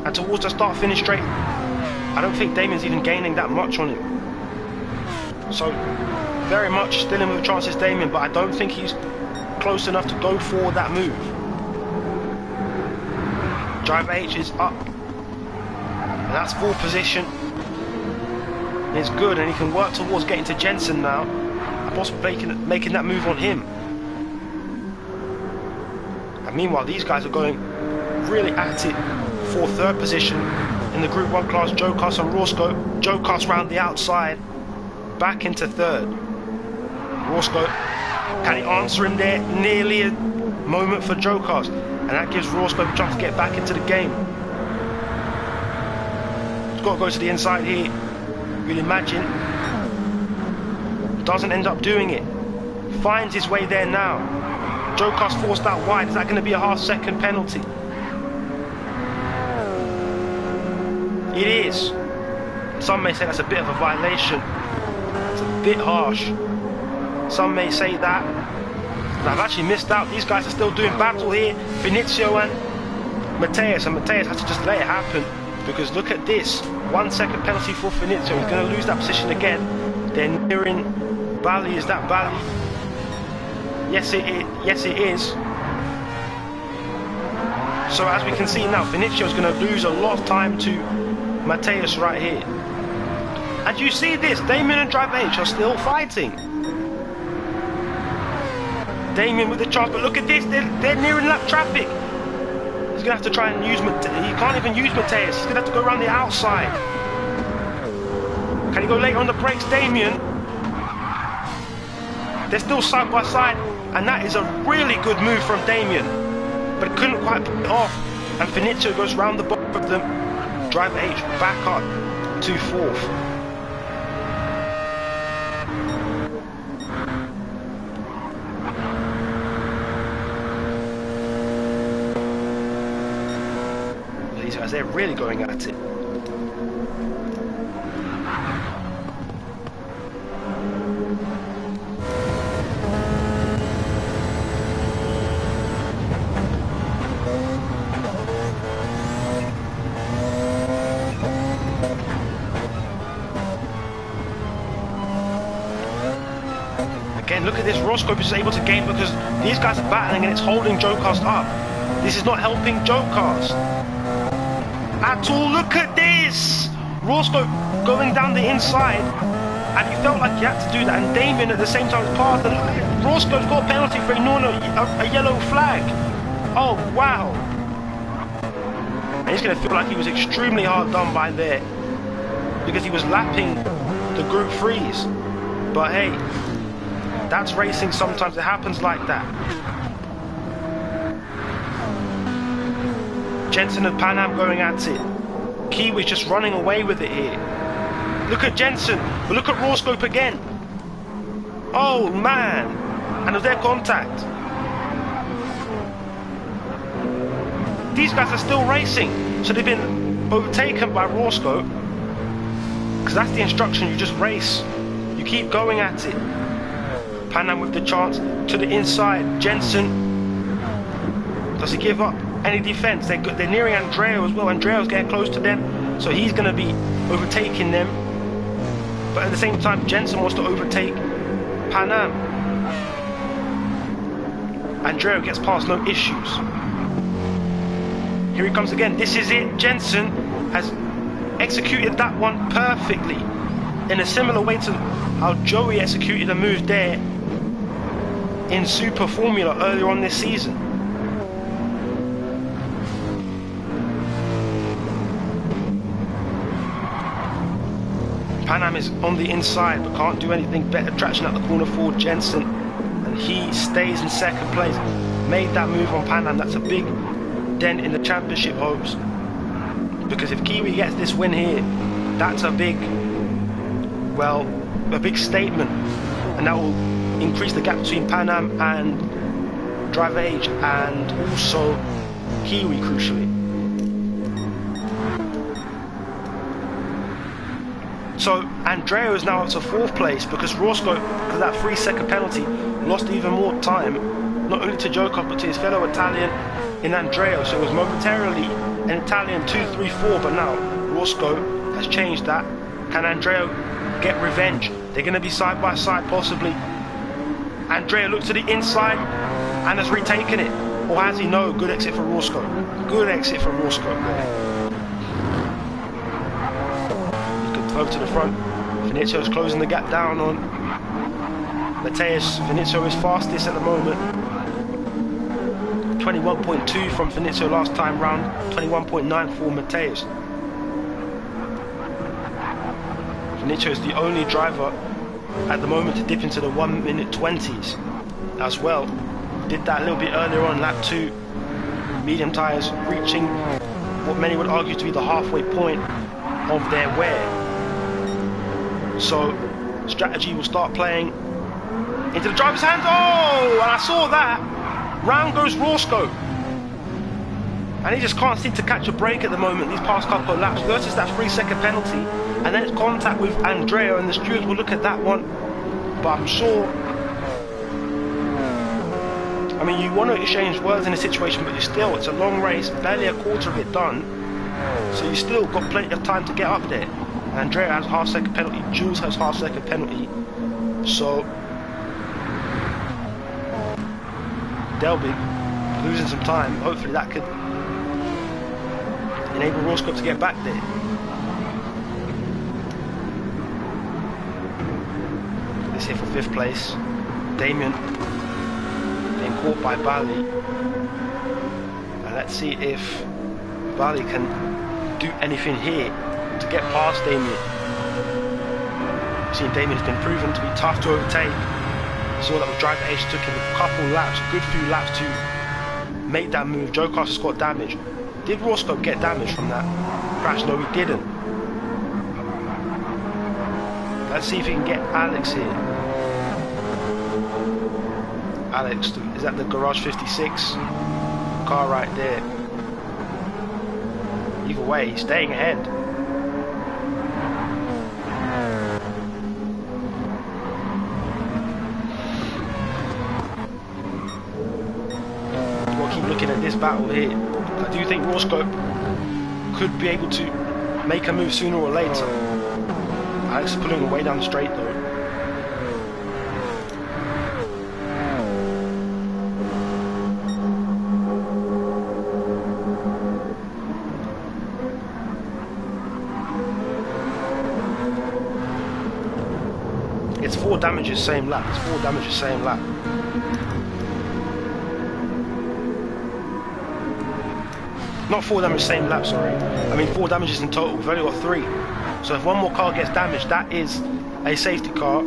and towards the start-finish straight. I don't think Damien's even gaining that much on him. So, very much still in with chances, Damien, but I don't think he's close enough to go for that move. Driver H is up. And that's full position. It's good, and he can work towards getting to Jensen now, and possibly making that move on him. And meanwhile, these guys are going really at it for third position in the Group 1 class. Jokas and Roscoe. Jokas round the outside, back into third. Roscoe, can he answer him there? Nearly a moment for Jokas, and that gives Roscoe a chance to get back into the game. He's got to go to the inside here. You'll imagine. Doesn't end up doing it. Finds his way there now. Jokas forced out wide. Is that going to be a half-second penalty? It is. Some may say that's a bit of a violation. It's a bit harsh. Some may say that. But I've actually missed out. These guys are still doing battle here. Vinicius and Mateus. And Mateus has to just let it happen. Because look at this. 1 second penalty for Vinicius. He's going to lose that position again. They're nearing Bali. Is that Bali? Yes, it is. So as we can see now, Vinicio's going to lose a lot of time to Mateus right here. And you see this, Damien and Drive H are still fighting. Damien with the chance, but look at this, they're nearing lap traffic. He's going to have to try and use Mateus. He can't even use Mateus. He's going to have to go around the outside. Can he go later on the brakes, Damien? They're still side by side, and that is a really good move from Damien. But couldn't quite put it off. And Vinicio goes round the both of them. Drive H back up to 4th. These guys, they're really going at it. Again, look at this, Roscoe is able to gain because these guys are battling and it's holding Joe Cast up. This is not helping Joe Cast at all. Look at this! Roscoe going down the inside, and he felt like he had to do that, and Damien at the same time passed, and look at Roscoe's got a penalty for ignoring a yellow flag. Oh wow! And he's going to feel like he was extremely hard done by there because he was lapping the Group 3s. But hey, that's racing, sometimes it happens like that. Jensen and Pan Am going at it. Kiwi's just running away with it here. Look at Jensen, but look at Roscoe again. Oh man, and their contact. These guys are still racing, so they've been overtaken by Roscoe. Because that's the instruction, you just race. You keep going at it. Pan Am with the chance to the inside. Jensen, does he give up any defense? They're nearing Andrea as well. Andrea's getting close to them, so he's going to be overtaking them. But at the same time, Jensen wants to overtake Pan Am. Andrea gets past, no issues. Here he comes again. This is it. Jensen has executed that one perfectly, in a similar way to how Joey executed a move there in Super Formula earlier on this season. Pan Am is on the inside but can't do anything. Better traction at the corner for Jensen, and he stays in second place. Made that move on Pan Am. That's a big dent in the championship hopes, because if Kiwi gets this win here, that's a big, well, a big statement, and that will increase the gap between Pan Am and Drive Age, and also Kiwi, crucially. So Andrea is now up to 4th place because Roscoe, because of that 3-second penalty, lost even more time, not only to Joker but to his fellow Italian in Andrea. So it was momentarily an Italian 2-3-4, but now Roscoe has changed that. Can Andrea get revenge? They're going to be side by side possibly. Andrea looks to the inside and has retaken it. Or has he? No, good exit for Roscoe. Good exit from Roscoe there. Over to the front. Vinicio's closing the gap down on Mateus. Vinicio is fastest at the moment. 21.2 from Vinicio last time round. 21.9 for Mateus. Vinicio is the only driver at the moment to dip into the 1-minute 20s as well. Did that a little bit earlier on lap 2. Medium tyres reaching what many would argue to be the halfway point of their wear. So strategy will start playing into the driver's hands. Oh, and I saw that. Round goes Roscoe, and he just can't seem to catch a break at the moment these past couple of laps. Versus that 3-second penalty, and then it's contact with Andrea, and the stewards will look at that one. But I'm sure, I mean, you want to exchange words in a situation, but still, it's a long race, barely a quarter of it done, so you still got plenty of time to get up there. Andrea has half-second penalty, Jules has half-second penalty, so Delbig, losing some time. Hopefully that could enable Roscoe to get back there. This here for 5th place. Damien being caught by Bali. And let's see if Bali can do anything here to get past Damien. We've seen Damien has been proven to be tough to overtake. Saw that with Driver H took him a couple laps, a good few laps to make that move. Joe Carter's got damage. Did Roscoe get damage from that crash? No, he didn't. Let's see if he can get Alex here. Alex, is that the Garage 56 car right there? Either way, he's staying ahead. We'll keep looking at this battle here. I do think Roscoe could be able to make a move sooner or later. Alex is pulling away down the straight though. It's 4 damages, same lap. It's 4 damages, same lap. Not 4 damages, same lap, sorry. I mean 4 damages in total. We've only got 3. So if one more car gets damaged, that is a safety car.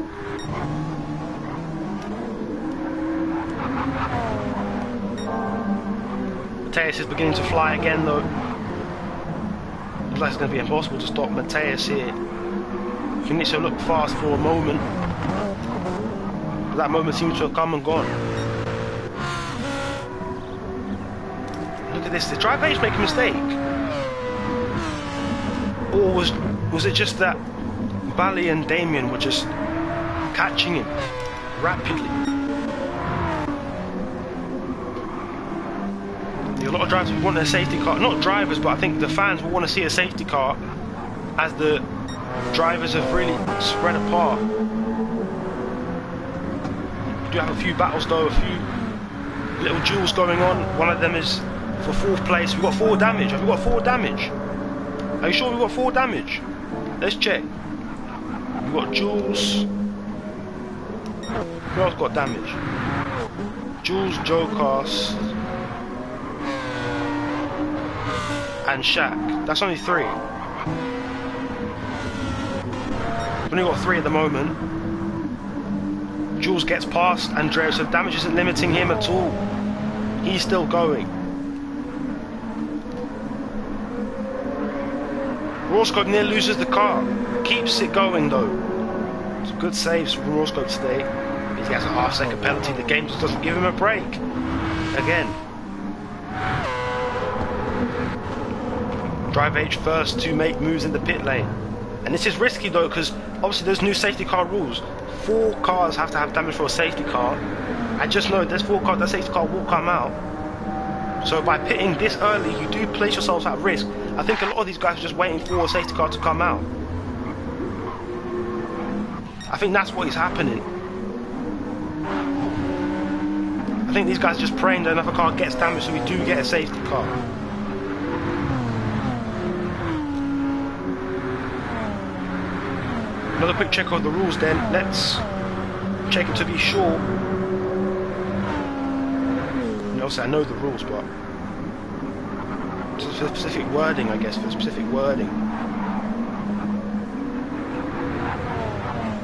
Mateus is beginning to fly again though. Looks like it's going to be impossible to stop Mateus here. Vinicio looked fast for a moment, but that moment seems to have come and gone. Look at this, the driver is making a mistake. Or was it just that Bali and Damien were just catching him rapidly? A lot of drivers will want a safety car, not drivers, but I think the fans will want to see a safety car as the drivers have really spread apart. We do have a few battles though, a few little duels going on. One of them is for 4th place. We've got 4 damage. Have we got 4 damage? Are you sure we've got 4 damage? Let's check. We've got Jules. Who else got damage? Jules, Joe Cast, and Shaq. That's only 3. We've only got 3 at the moment. Jules gets past Andrea, so damage isn't limiting him at all. He's still going. Roscoe near loses the car. Keeps it going though. Some good saves from Roscoe today. He gets a half-second penalty. The game just doesn't give him a break. Again. Driver H first to make moves in the pit lane. And this is risky though, because obviously there's new safety car rules. 4 cars have to have damage for a safety car. I just know there's 4 cars, that safety car will come out. So by pitting this early, you do place yourselves at risk. I think a lot of these guys are just waiting for a safety car to come out. I think that's what is happening. I think these guys are just praying that another car gets damaged so we do get a safety car. Another quick check of the rules then. Let's check it to be sure. And also I know the rules, but for specific wording, I guess, for specific wording.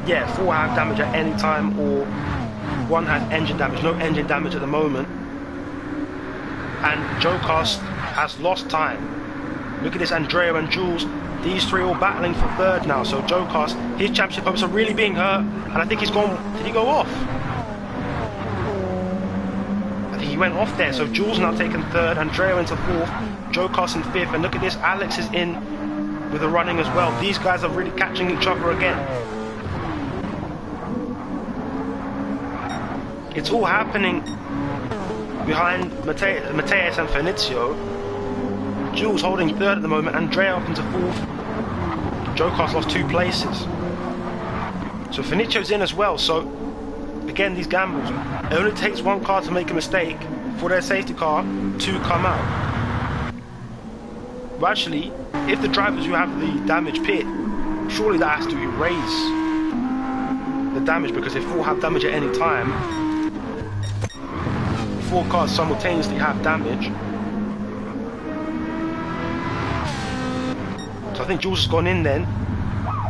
Yeah, 4 have damage at any time, or 1 has engine damage. No engine damage at the moment. And Joe Cast has lost time. Look at this, Andrea and Jules. These 3 all battling for 3rd now. So Joe Cast, his championship hopes are really being hurt. And I think he's gone. Did he go off? I think he went off there. So Jules now taken 3rd. Andrea into 4th. Joe Cast in 5th. And look at this. Alex is in with a running as well. These guys are really catching each other again. It's all happening behind Mateus and Vinicio. Jules holding 3rd at the moment, Andrea up into 4th. Joe Cast lost 2 places. So Vinicio's in as well, so again these gambles. It only takes 1 car to make a mistake for their safety car to come out. But actually, if the drivers who have the damaged pit, surely that has to erase the damage, because if 4 have damage at any time, 4 cars simultaneously have damage. So I think Jules has gone in then.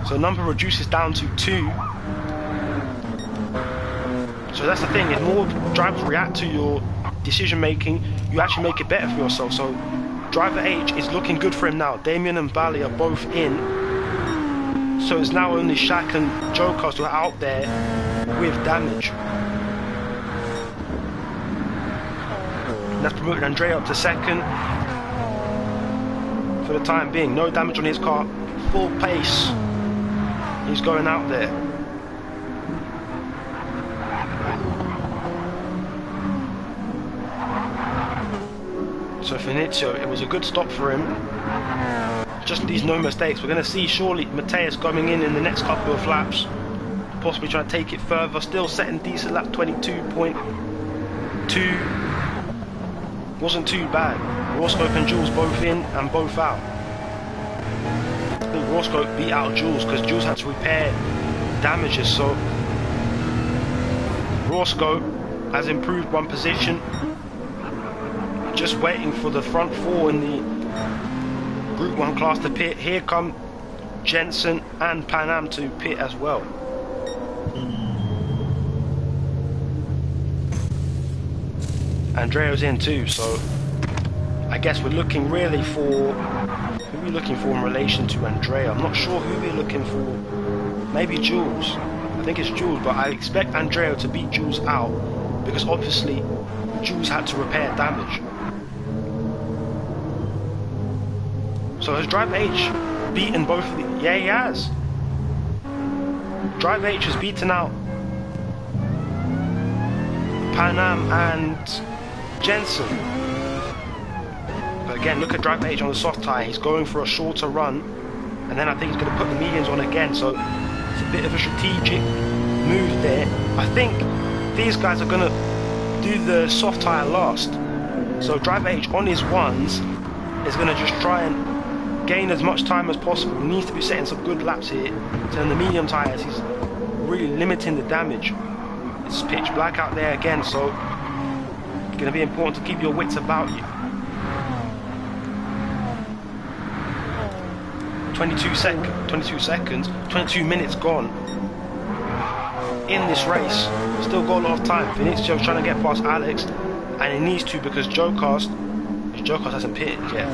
So the number reduces down to 2. So that's the thing, if more drivers react to your decision making, you actually make it better for yourself. So driver H is looking good for him now. Damien and Bally are both in. So it's now only Shaq and Joker who are out there with damage. And that's promoted Andrea up to 2nd. For the time being, no damage on his car, full pace. He's going out there. So Finizio, it was a good stop for him. Just these no mistakes. We're going to see surely Mateus coming in the next couple of laps, possibly trying to take it further. Still setting decent lap 22.2. Wasn't too bad. Roscoe and Jules both in and both out. I think Roscoe beat out Jules because Jules had to repair damages. So Roscoe has improved 1 position. Just waiting for the front 4 in the Group 1 class to pit. Here come Jensen and Pan Am to pit as well. Andrea's in too, so I guess we're looking really for... Who are we looking for in relation to Andrea? I'm not sure who we're looking for. Maybe Jules. I think it's Jules, but I expect Andrea to beat Jules out because obviously Jules had to repair damage. So has Driver H beaten both of the... Yeah, he has. Driver H has beaten out Pan Am and Jensen. But again, look at Driver H on the soft tyre. He's going for a shorter run, and then I think he's going to put the mediums on again. So it's a bit of a strategic move there. I think these guys are going to do the soft tyre last. So Driver H on his ones is going to just try and gain as much time as possible. He needs to be setting some good laps here. So in the medium tyres, he's really limiting the damage. It's pitch black out there again, so it's going to be important to keep your wits about you. 22 seconds, 22 minutes gone in this race. Still got a lot of time. Vinicius trying to get past Alex, and he needs to because Jocast hasn't pitted yet.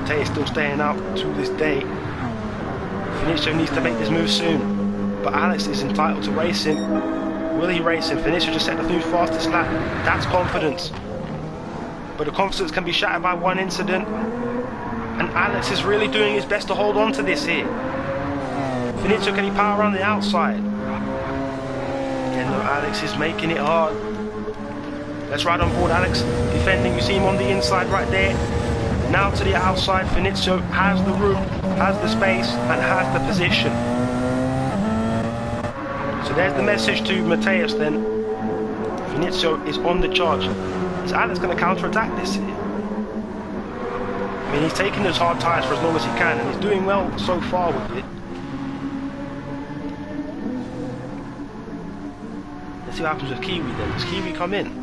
Tay is still staying out to this day. Vinicius needs to make this move soon. But Alex is entitled to race him. Will he race him? Vinicius just set the new fastest lap. That's confidence. But the confidence can be shattered by one incident. And Alex is really doing his best to hold on to this here. Vinicius, can he power around the outside? Yeah, no, Alex is making it hard. Let's ride on board, Alex. Defending, you see him on the inside right there. Now to the outside, Vinicius has the room, has the space, and has the position. So there's the message to Mateus then. Vinicius is on the charge. Is Alex going to counter-attack this here? I mean, he's taking those hard tyres for as long as he can, and he's doing well so far with it. Let's see what happens with Kiwi then. Does Kiwi come in?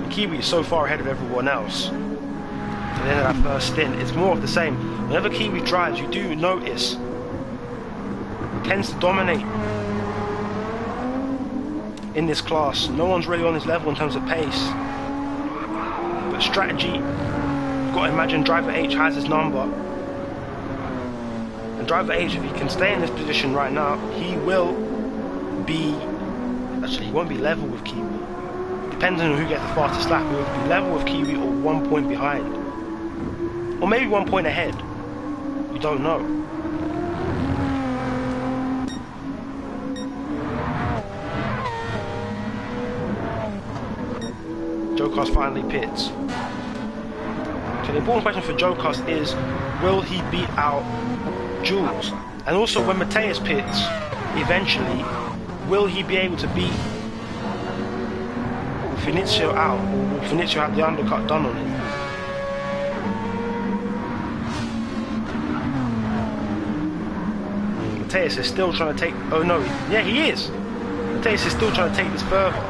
Kiwi is so far ahead of everyone else. At the end of that first stint, it's more of the same. Whenever Kiwi drives, you do notice tends to dominate in this class. No one's really on his level in terms of pace. But strategy, you've got to imagine Driver H has his number. And Driver H, if he can stay in this position right now, he will be... Actually, he won't be level with Kiwi. Depending on who gets the fastest lap, he will be level with Kiwi or 1 point behind. Or maybe 1 point ahead. You don't know. Jocast finally pits. So the important question for Jocast is, will he beat out Jules? And also when Mateus pits, eventually, will he be able to beat Vinicio out, or will Vinicio have the undercut done on him? Mateus is still trying to take... Oh no, yeah, he is! Mateus is still trying to take this further.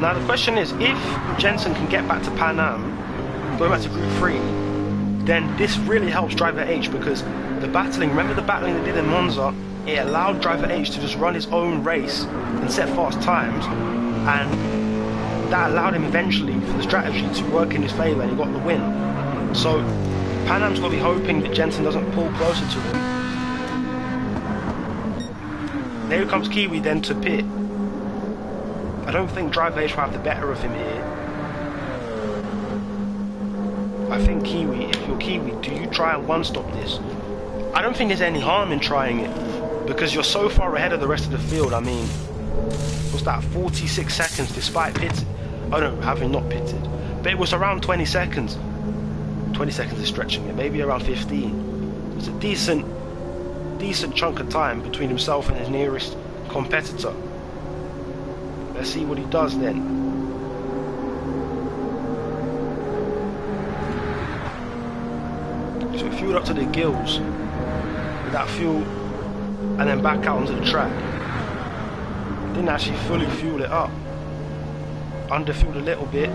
Now the question is, if Jensen can get back to Pan Am, going back to Group 3, then this really helps Driver H, because the battling, remember the battling they did in Monza, it allowed Driver H to just run his own race and set fast times, and that allowed him eventually for the strategy to work in his favour, and he got the win. So Pan Am's got to be hoping that Jensen doesn't pull closer to him. There comes Kiwi then to pit. I don't think Driver H will have the better of him here. I think Kiwi, if you're Kiwi, do you try and one-stop this? I don't think there's any harm in trying it, because you're so far ahead of the rest of the field. I mean, what's that, 46 seconds despite pitting? Oh no, having not pitted. But it was around 20 seconds. 20 seconds is stretching it, maybe around 15. It's a decent chunk of time between himself and his nearest competitor. Let's see what he does then. So it fueled up to the gills with that fuel, and then back out onto the track. Didn't actually fully fuel it up. Underfueled a little bit.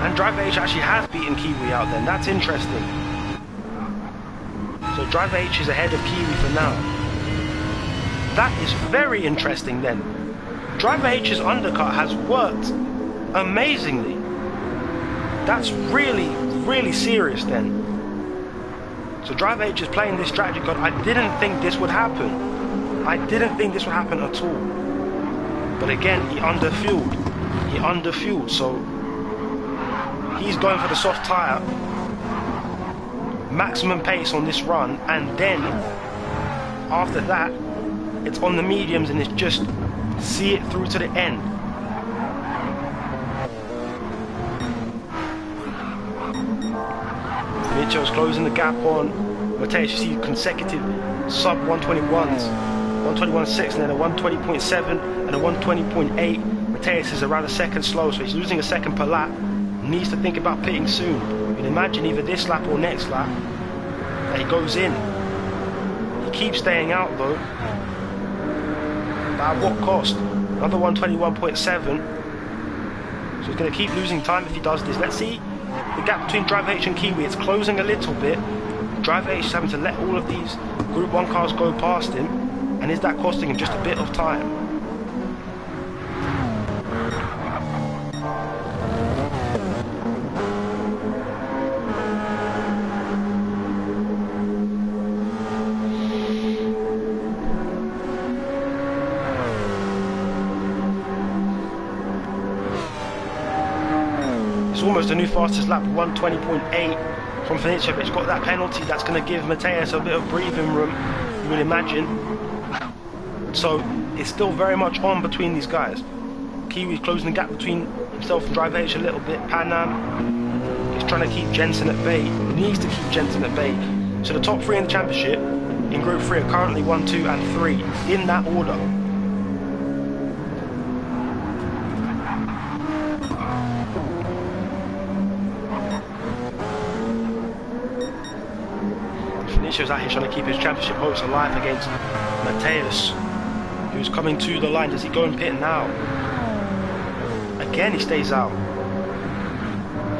And Driver H actually has beaten Kiwi out then. That's interesting. So Driver H is ahead of Kiwi for now. That is very interesting then. Driver H's undercut has worked amazingly. That's really, really serious then. So Driver H is playing this strategy card. I didn't think this would happen. I didn't think this would happen at all. But again, he underfueled. He underfueled, so he's going for the soft tyre. Maximum pace on this run, and then after that it's on the mediums, and it's just see it through to the end. Vinicio's closing the gap on Mateus. You see consecutive sub 121s, 121.6 and then a 120.7 and a 120.8. Mateus is around a second slow, so he's losing a second per lap. Needs to think about pitting soon. You can imagine either this lap or next lap that he goes in. He keeps staying out though. But at what cost? Another 121.7. So he's going to keep losing time if he does this. Let's see the gap between Driver H and Kiwi. It's closing a little bit. Driver H is having to let all of these Group 1 cars go past him. And is that costing him just a bit of time? Almost a new fastest lap, 120.8 from Vinicio, but he's got that penalty that's going to give Mateus a bit of breathing room, you would imagine. So it's still very much on between these guys. Kiwi's closing the gap between himself and Driver H a little bit. Pan Am is trying to keep Jensen at bay, needs to keep Jensen at bay. So the top three in the championship in Group 3 are currently 1, 2 and 3 in that order. Vinicio's out here trying to keep his championship hopes alive against Mateus, who's coming to the line. Does he go and pit now? Again, he stays out.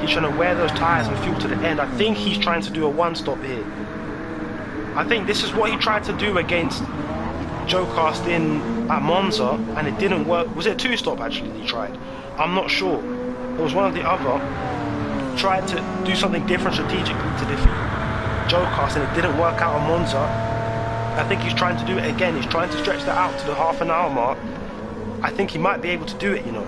He's trying to wear those tyres and fuel to the end. I think he's trying to do a one-stop here. I think this is what he tried to do against Joe Cast in at Monza, and it didn't work. Was it a two-stop actually that he tried? I'm not sure. It was one or the other. Tried to do something different strategically to defeat Joe Cast, and it didn't work out on Monza. I think he's trying to do it again. He's trying to stretch that out to the half-an-hour mark. I think he might be able to do it, you know.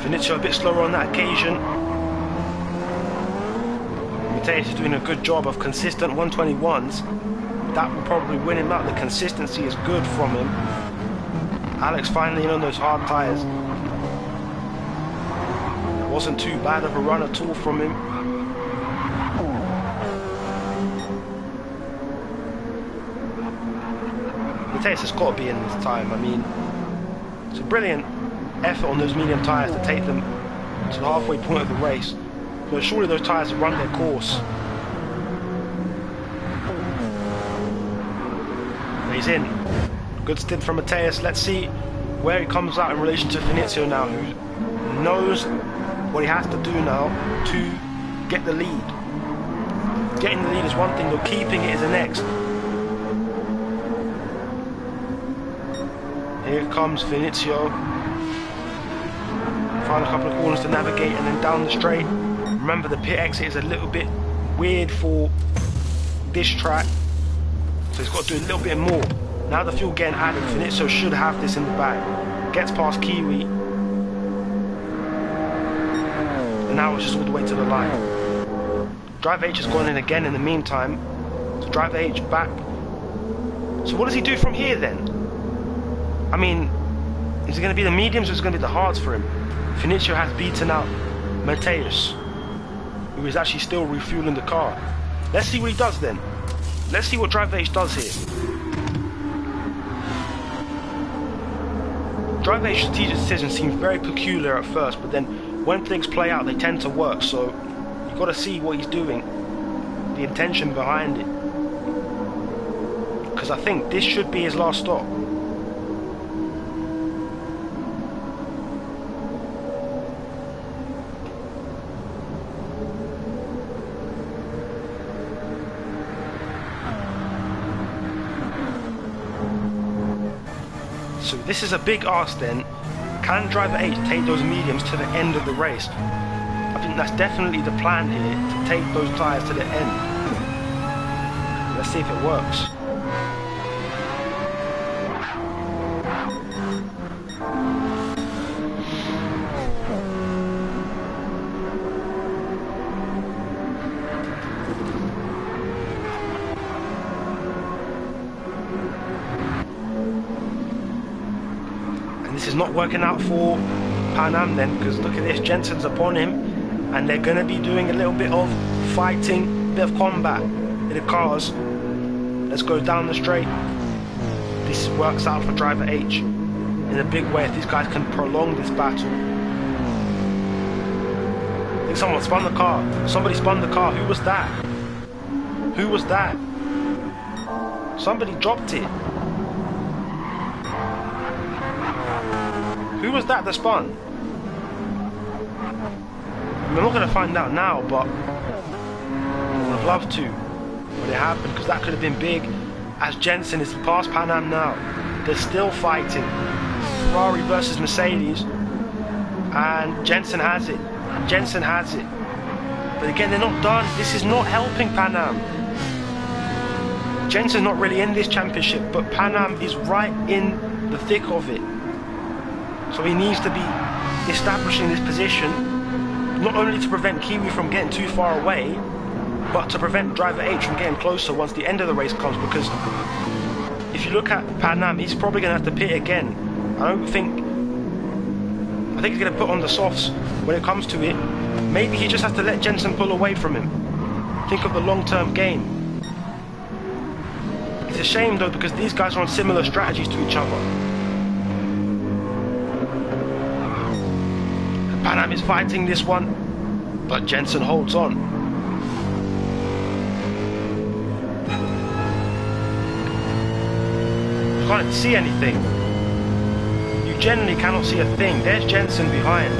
Vinizio a bit slower on that occasion. Mateus is doing a good job of consistent 121s. That will probably win him out. The consistency is good from him. Alex finally in on those hard tyres. Wasn't too bad of a run at all from him. Mateus has got to be in this time. I mean, it's a brilliant effort on those medium tyres to take them to the halfway point of the race. But surely those tyres have run their course. He's in. Good stint from Mateus. Let's see where he comes out in relation to Vinizio now, who knows what he has to do now to get the lead. Getting the lead is one thing, though keeping it is the next. Here comes Vinizio. Find a couple of corners to navigate and then down the straight. Remember, the pit exit is a little bit weird for this track, so he's got to do a little bit more. Now the fuel getting added, Vinizio should have this in the bag. Gets past Kiwi. And now it's just all the way to the line. Driver H has gone in again in the meantime. So Driver H back. So what does he do from here then? I mean, is it going to be the mediums or is it going to be the hards for him? Vinizio has beaten out Mateus, who is actually still refueling the car. Let's see what he does then. Let's see what Driver H does here. Driver H's strategic decision seems very peculiar at first, but then when things play out, they tend to work. So you've got to see what he's doing, the intention behind it. Because I think this should be his last stop. So this is a big ask then. Can Driver H take those mediums to the end of the race? I think that's definitely the plan here, to take those tyres to the end. Let's see if it works. This is not working out for Pan Am then, because look at this, Jensen's upon him, and they're going to be doing a little bit of fighting, a bit of combat in the cars. Let's go down the straight. This works out for Driver H in a big way if these guys can prolong this battle. I think someone spun the car. Somebody spun the car. Who was that? Who was that? Somebody dropped it. Who was that spun? I'm not going to find out now, but I would have loved to when it happened, because that could have been big, as Jensen is past Pan Am now. They're still fighting. Ferrari versus Mercedes, and Jensen has it. Jensen has it. But again, they're not done. This is not helping Pan Am. Jensen's not really in this championship, but Pan Am is right in the thick of it. So he needs to be establishing this position, not only to prevent Kiwi from getting too far away, but to prevent Driver H from getting closer once the end of the race comes, because if you look at Pan Am, he's probably going to have to pit again. I think he's going to put on the softs when it comes to it. Maybe he just has to let Jensen pull away from him. Think of the long-term game. It's a shame though, because these guys are on similar strategies to each other. Pan Am is fighting this one, but Jensen holds on. You can't see anything. You generally cannot see a thing. There's Jensen behind.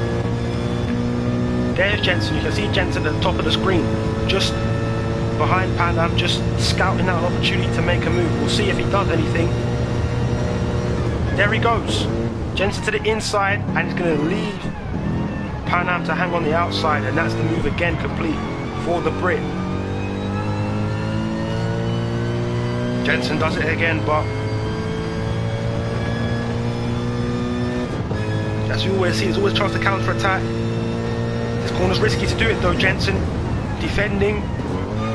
There's Jensen. You can see Jensen at the top of the screen, just behind Pan Am, just scouting out an opportunity to make a move. We'll see if he does anything. There he goes. Jensen to the inside, and he's going to leave Pan Am to hang on the outside, and that's the move again complete for the Brit. Jensen does it again, but as you always see, there's always a chance to counter-attack. This corner's risky to do it though. Jensen defending.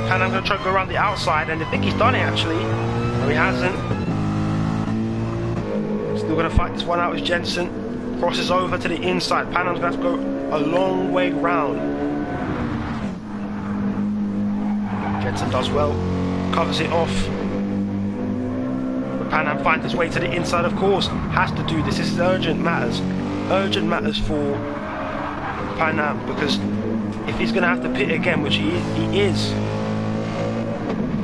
Pan Am going to try to go around the outside, and I think he's done it actually. No, he hasn't. Still going to fight this one out with Jensen. Crosses over to the inside. Pan Am's going to have to go a long way round. Jensen does well. Covers it off. But Pan Am finds his way to the inside, of course. Has to do this. This is urgent matters. Urgent matters for Pan Am, because if he's going to have to pit again, which he is,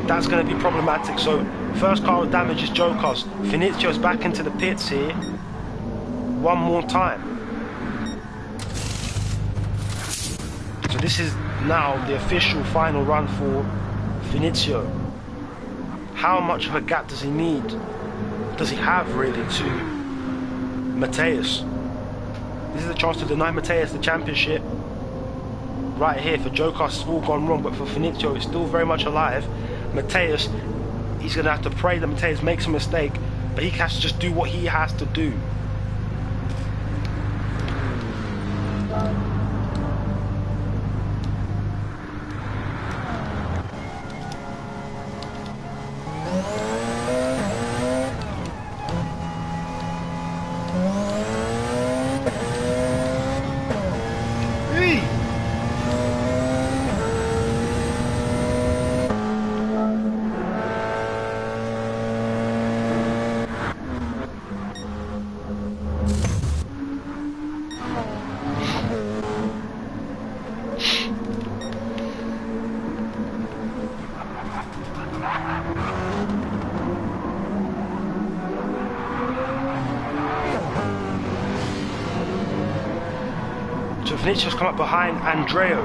that's going to be problematic. So first car with damage is GCOR's. Finizio's back into the pits here. One more time. So this is now the official final run for Finizio. How much of a gap does he need? Does he have really to Mateus? This is a chance to deny Mateus the championship. Right here for GCOR, it's all gone wrong, but for Finizio it's still very much alive. Mateus, he's going to have to pray that Mateus makes a mistake, but he has to just do what he has to do. So Finizio's come up behind Andreo.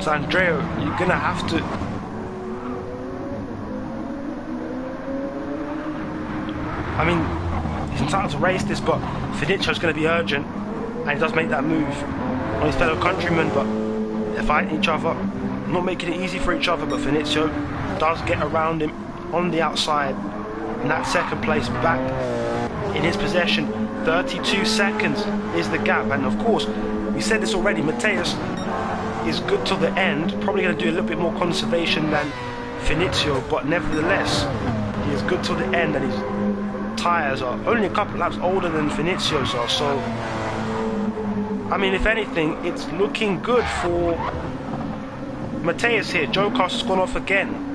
So Andreo, you're gonna have to. I mean, he's entitled to race this, but Finizio's gonna be urgent, and he does make that move on his fellow countrymen, but they're fighting each other, not making it easy for each other. But Finizio does get around him on the outside, and that second place back in his possession. 32 seconds is the gap, and of course we said this already, Mateus is good till the end, probably going to do a little bit more conservation than Finizio, but nevertheless he is good till the end, and his tyres are only a couple laps older than Finizio's are. So I mean, if anything, it's looking good for Mateus here. GCOR has gone off again.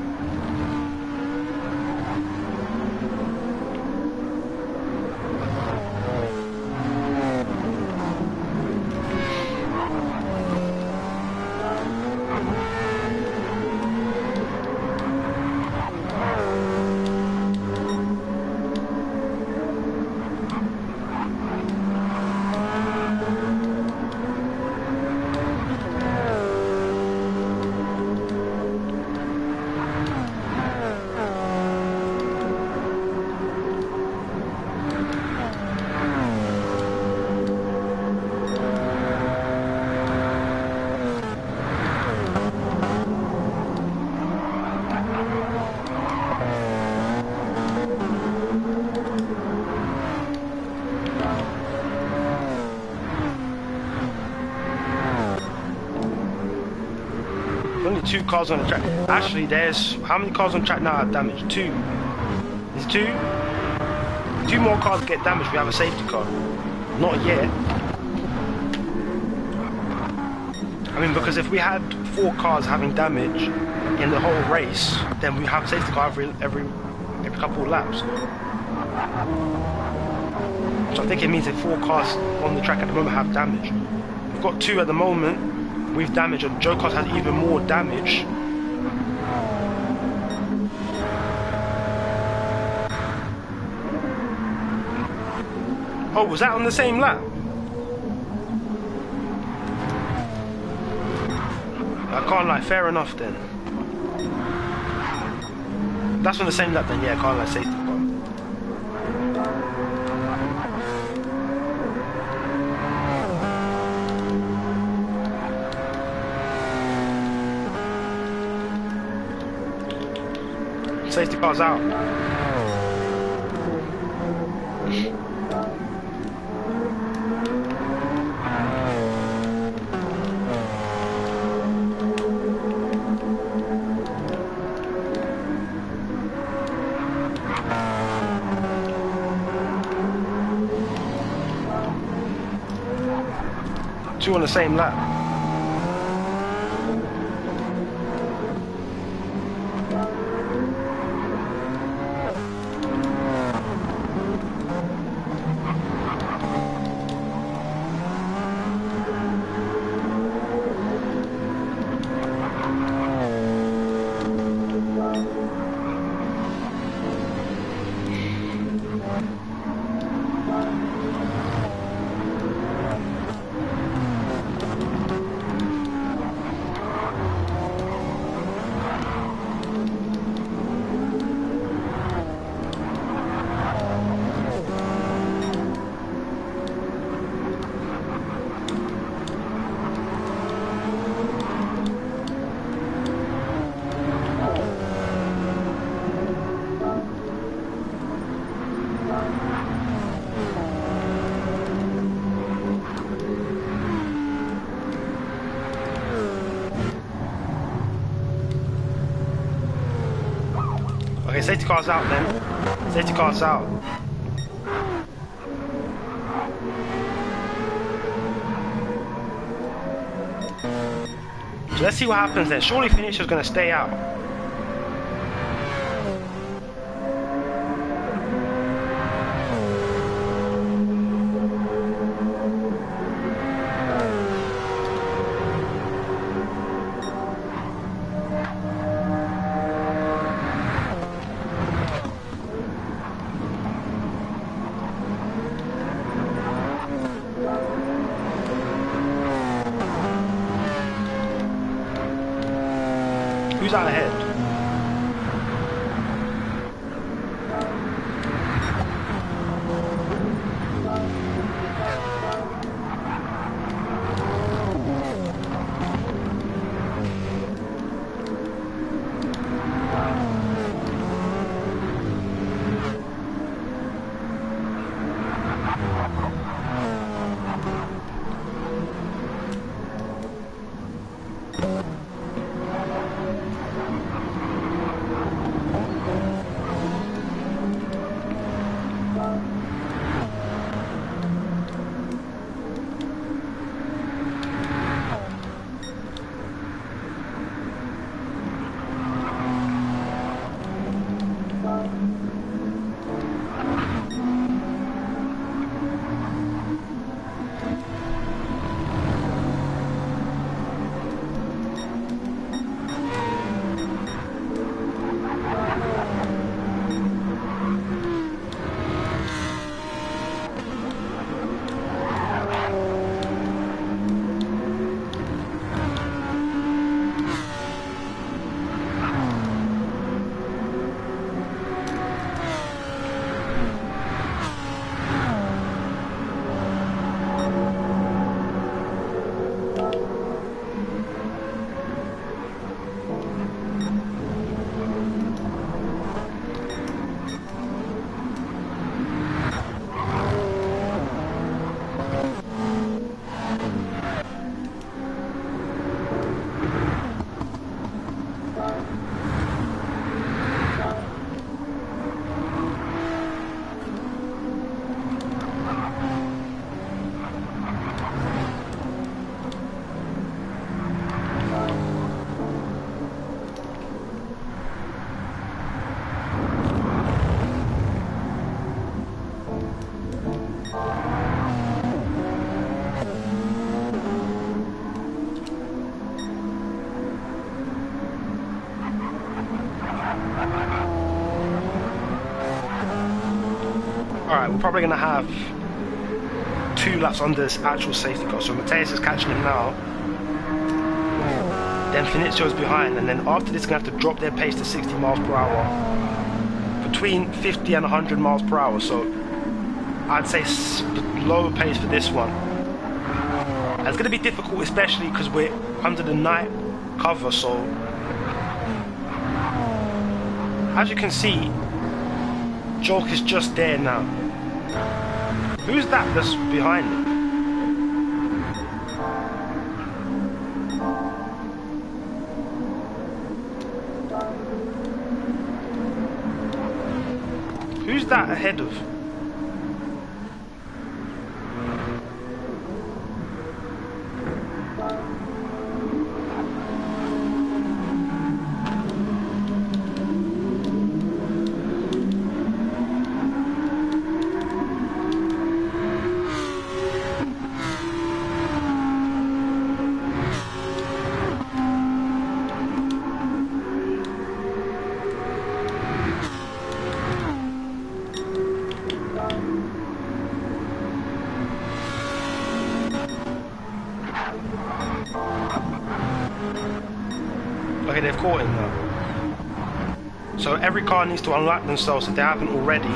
Only 2 cars on the track. Actually, there's how many cars on the track now have damage? 2. There's 2. 2 more cars get damaged. We have a safety car. Not yet. I mean, because if we had 4 cars having damage in the whole race, then we have a safety car every couple of laps. So I think it means that 4 cars on the track at the moment have damage. We've got 2 at the moment with damage, and GCOR has even more damage. Oh, was that on the same lap? I can't lie, fair enough then. That's on the same lap then, yeah, I can't lie, safety car. Safety car's out. 2 on the same lap. Okay, safety car's out then. Safety car's out. So let's see what happens then. Surely Finisher's gonna stay out. Who's out ahead? Alright, we're probably going to have 2 laps on this actual safety car. So Mateus is catching him now. Then Finizio's behind, and then after this, going to have to drop their pace to 60 miles per hour. Between 50 and 100 miles per hour. So I'd say lower pace for this one. And it's going to be difficult, especially because we're under the night cover. So as you can see, Joke is just there now. Who's that that's behind him? Who's that ahead of? Okay, they've caught him now. So every car needs to unlock themselves if they haven't already.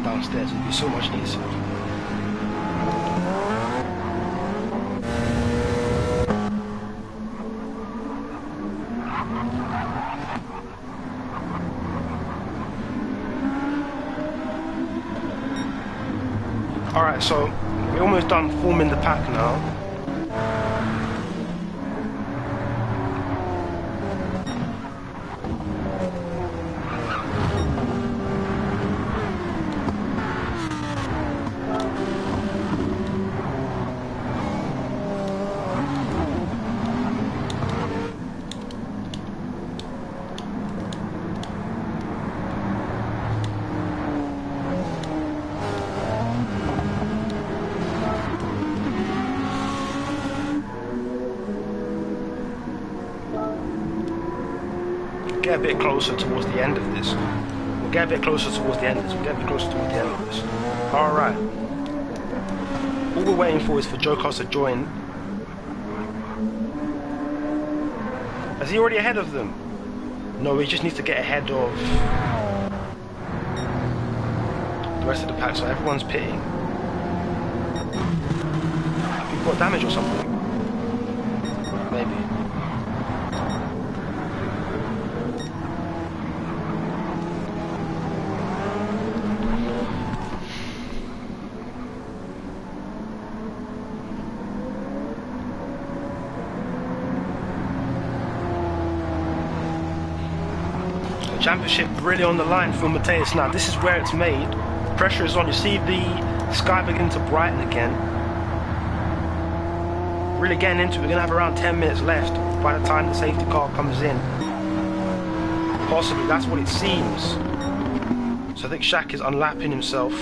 Downstairs would be so much easier. Alright, so we're almost done forming the pack now. Get a bit closer towards the end of this. We'll get a bit closer towards the end of this. We'll get a bit closer towards the end of this. Alright. All we're waiting for is for Joker to join. Is he already ahead of them? No, he just needs to get ahead of the rest of the pack, so everyone's pitting. Have you got damage or something? Maybe. Championship really on the line for Mateus now. This is where it's made. Pressure is on. You see the sky begin to brighten again. Really getting into it. We're going to have around 10 minutes left by the time the safety car comes in. Possibly, that's what it seems. So I think Shaq is unlapping himself.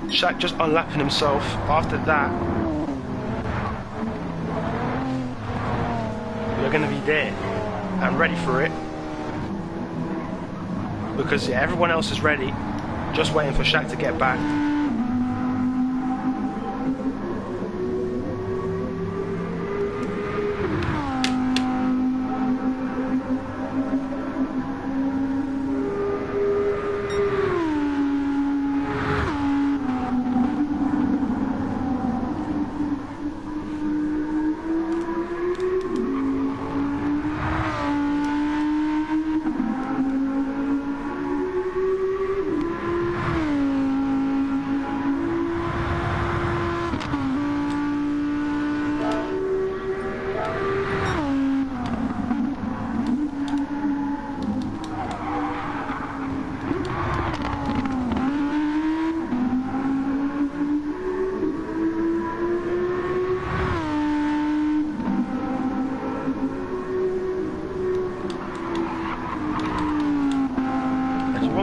Shaq just unlapping himself. After that, we're going to be there and ready for it, because everyone else is ready, just waiting for Shaq to get back.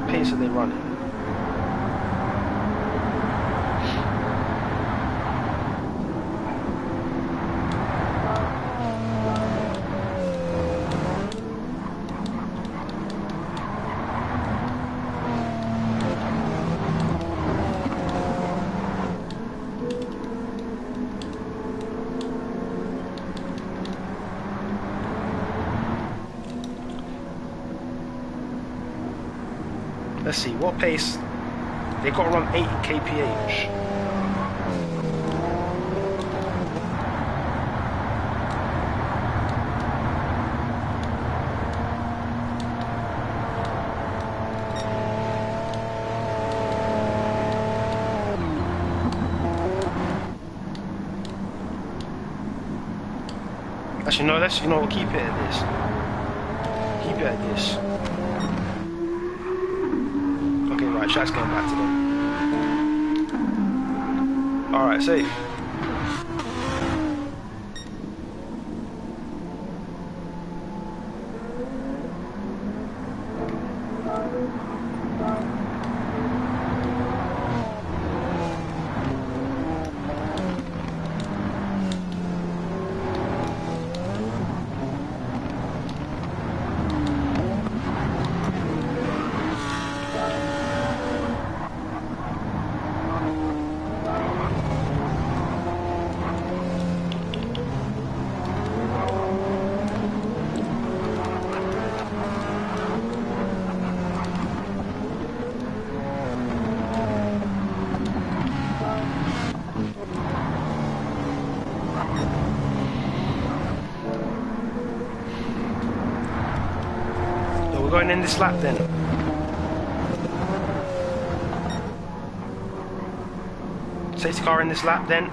of pace are they running? Let's see, what pace? They've got to run 80 kph. Actually, no, we'll keep it at this. Keep it at this. Right, Shaq's going back to them. Alright, safe. Going in this lap then. Safety car in this lap then.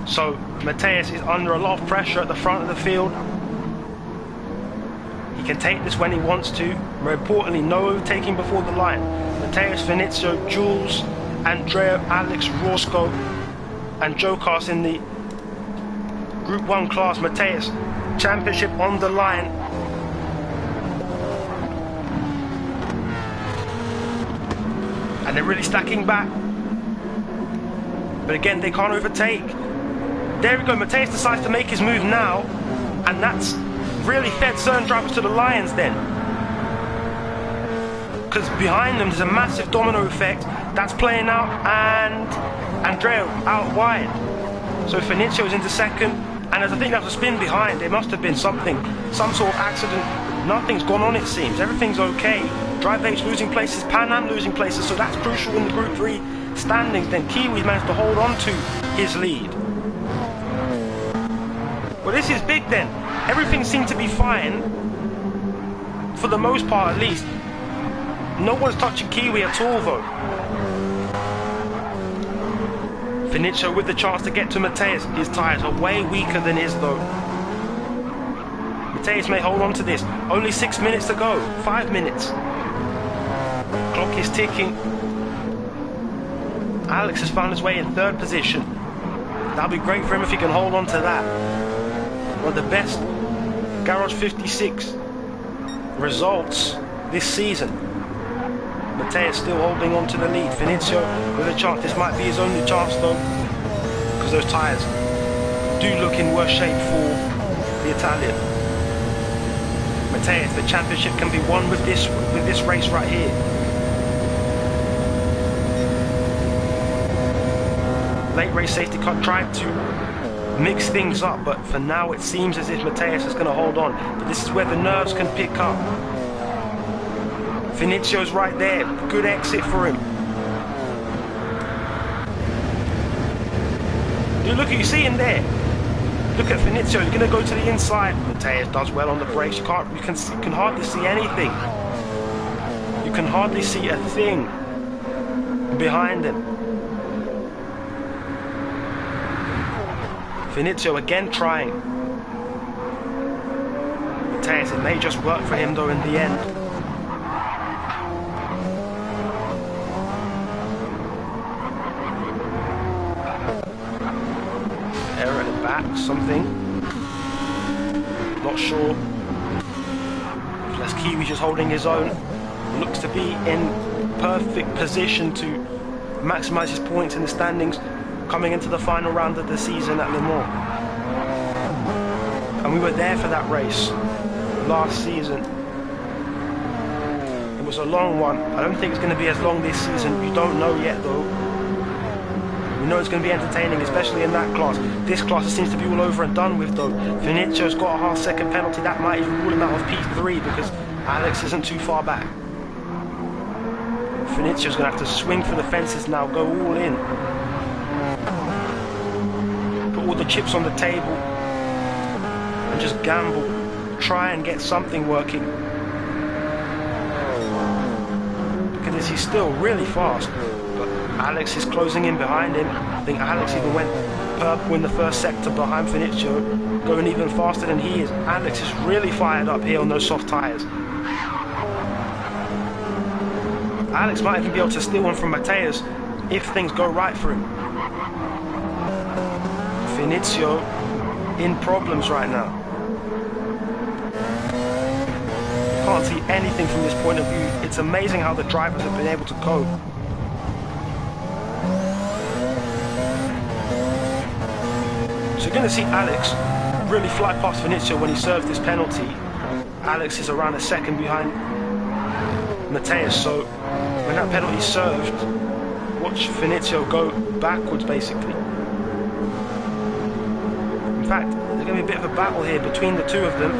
So Matthias is under a lot of pressure at the front of the field. He can take this when he wants to. More importantly, no overtaking before the line. Matthias, Vinizio, Jules, Andrea, Alex, Roscoe and Joe Cast in the Group 1 class. Matthias, championship on the line. And they're really stacking back. But again, they can't overtake. There we go, Matthias decides to make his move now. And that's really fed certain drivers to the lions then. Because behind them there's a massive domino effect that's playing out, and Andrea out wide. So Finizio is into second, and I think that was a spin behind. There must have been something, some sort of accident. Nothing's gone on, it seems. Everything's okay. Drive H losing places, Pan Am losing places, so that's crucial in the Group 3 standings. Then Kiwi managed to hold on to his lead. Well, this is big then. Everything seemed to be fine, for the most part at least. No one's touching Kiwi at all though. Finizio with the chance to get to Matthias. His tyres are way weaker than his though. Matthias may hold on to this. Only 6 minutes to go. 5 minutes. Clock is ticking. Alex has found his way in third position. That'll be great for him if he can hold on to that. One of the best Garage 56 results this season. Matthias still holding on to the lead. Finizio with a chance. This might be his only chance though, because those tyres do look in worse shape for the Italian. Matthias, the championship can be won with this race right here. Late race safety car tried to mix things up, but for now it seems as if Matthias is going to hold on. But this is where the nerves can pick up. Finizio's right there. Good exit for him. Dude, look, you see him there. Look at Finizio, he's going to go to the inside. Matthias does well on the brakes. You can hardly see anything. You can hardly see a thing behind him. Finizio again trying. Matthias, it may just work for him though in the end. Error at the back, something. Not sure. Unless Kiwi's just holding his own. looks to be in perfect position to maximise his points in the standings coming into the final round of the season at Le Mans. And we were there for that race last season. It was a long one. I don't think it's going to be as long this season. We don't know yet though. We know it's going to be entertaining, especially in that class. This class seems to be all over and done with though. Vinicio's got a half-second penalty. That might even rule him out of P3 because Alex isn't too far back. Vinicio's going to have to swing for the fences now, go all in. Put all the chips on the table and just gamble. Try and get something working. Because he's still really fast. But Alex is closing in behind him. I think Alex even went purple in the first sector behind Vinicio, going even faster than he is. Alex is really fired up here on those soft tyres. Alex might even be able to steal one from Mateus if things go right for him. Vinicio in problems right now. Can't see anything from this point of view. It's amazing how the drivers have been able to cope. So you're going to see Alex really fly past Vinicio when he serves this penalty. Alex is around a second behind Mateus, so when that penalty's served, watch Vinicio go backwards basically. In fact, there's going to be a bit of a battle here between the two of them.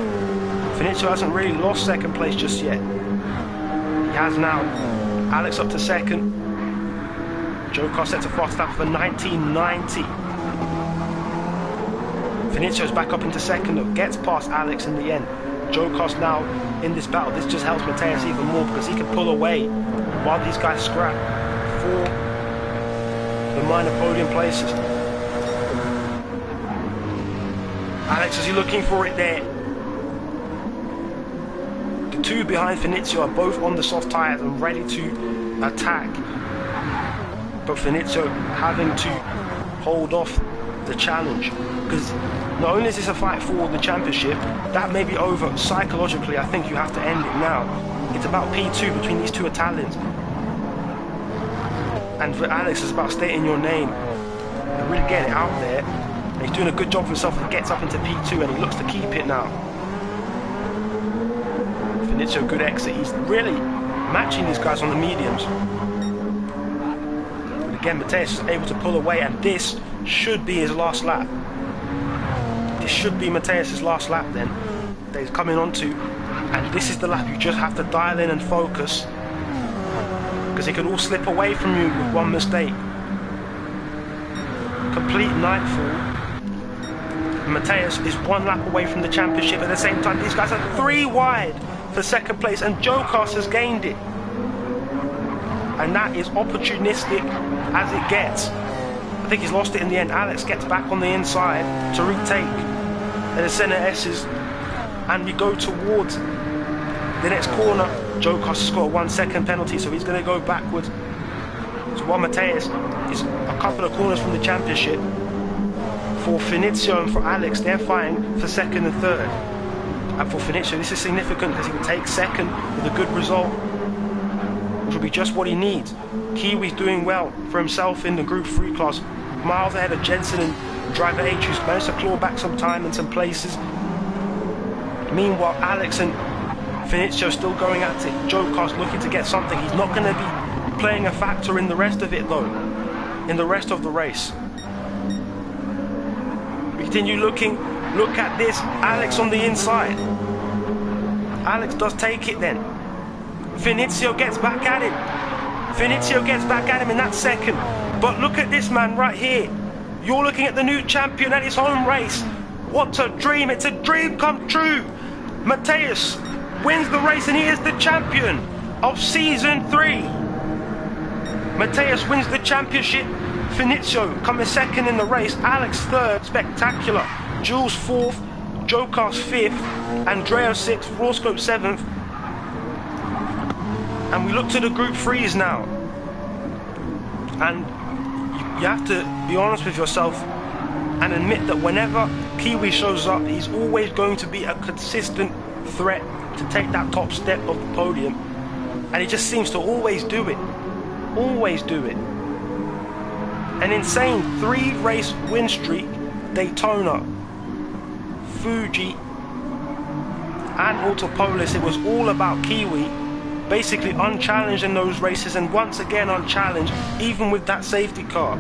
Vinicio hasn't really lost second place just yet. He has now. Alex up to second. GCOR sets a fast lap for 1990. Vinicio's back up into second, though, gets past Alex in the end. GCOR now in this battle. This just helps Mateus even more because he can pull away while these guys scrap for the minor podium places. Alex, is he looking for it there? The two behind Vinicio are both on the soft tyres and ready to attack. But Vinicio having to hold off the challenge. Because not only is this a fight for the championship, that may be over. Psychologically, I think you have to end it now. It's about P2 between these two Italians. And for Alex, it's about stating your name and really getting it out there. And he's doing a good job for himself and gets up into P2 and he looks to keep it now. Vinicio, good exit. He's really matching these guys on the mediums. But again, Mateus is able to pull away and this should be his last lap. This should be Mateus' last lap then that he's coming onto, and this is the lap you just have to dial in and focus because it can all slip away from you with one mistake. Complete nightfall. Mateus is one lap away from the championship. At the same time, these guys are 3 wide for second place and GCOR has gained it, and that is opportunistic as it gets. I think he's lost it in the end. Alex gets back on the inside to retake the centre S's, and we go towards the next corner. GCOR has got a 1 second penalty, so he's going to go backwards. So while Mateus is a couple of corners from the championship, for Vinicio and for Alex, they're fighting for second and third. And for Vinicio, this is significant because he will take second with a good result, which will be just what he needs. Kiwi's doing well for himself in the Group 3 class, miles ahead of Jensen and driver H, who's managed to claw back some time in some places. Meanwhile, Alex and Vinicio still going at it. GCOR's looking to get something. He's not going to be playing a factor in the rest of it though, in the rest of the race. We continue looking. Look at this. Alex on the inside. Alex does take it then. Vinicio gets back at him. Vinicio gets back at him in that second. But look at this man right here. You're looking at the new champion at his home race. What a dream. It's a dream come true. Mateus wins the race and he is the champion of season 3. Mateus wins the championship. Vinicio coming second in the race. Alex third. Spectacular. Jules 4th. GCOR's 5th. Andrea 6th. Roscoe 7th. And we look to the Group 3s now. And you have to be honest with yourself and admit that whenever Kiwi shows up, he's always going to be a consistent threat to take that top step of the podium. And he just seems to always do it. Always do it. An insane 3-race win streak. Daytona, Fuji, and Autopolis. It was all about Kiwi. Basically unchallenged in those races, and once again unchallenged, even with that safety car.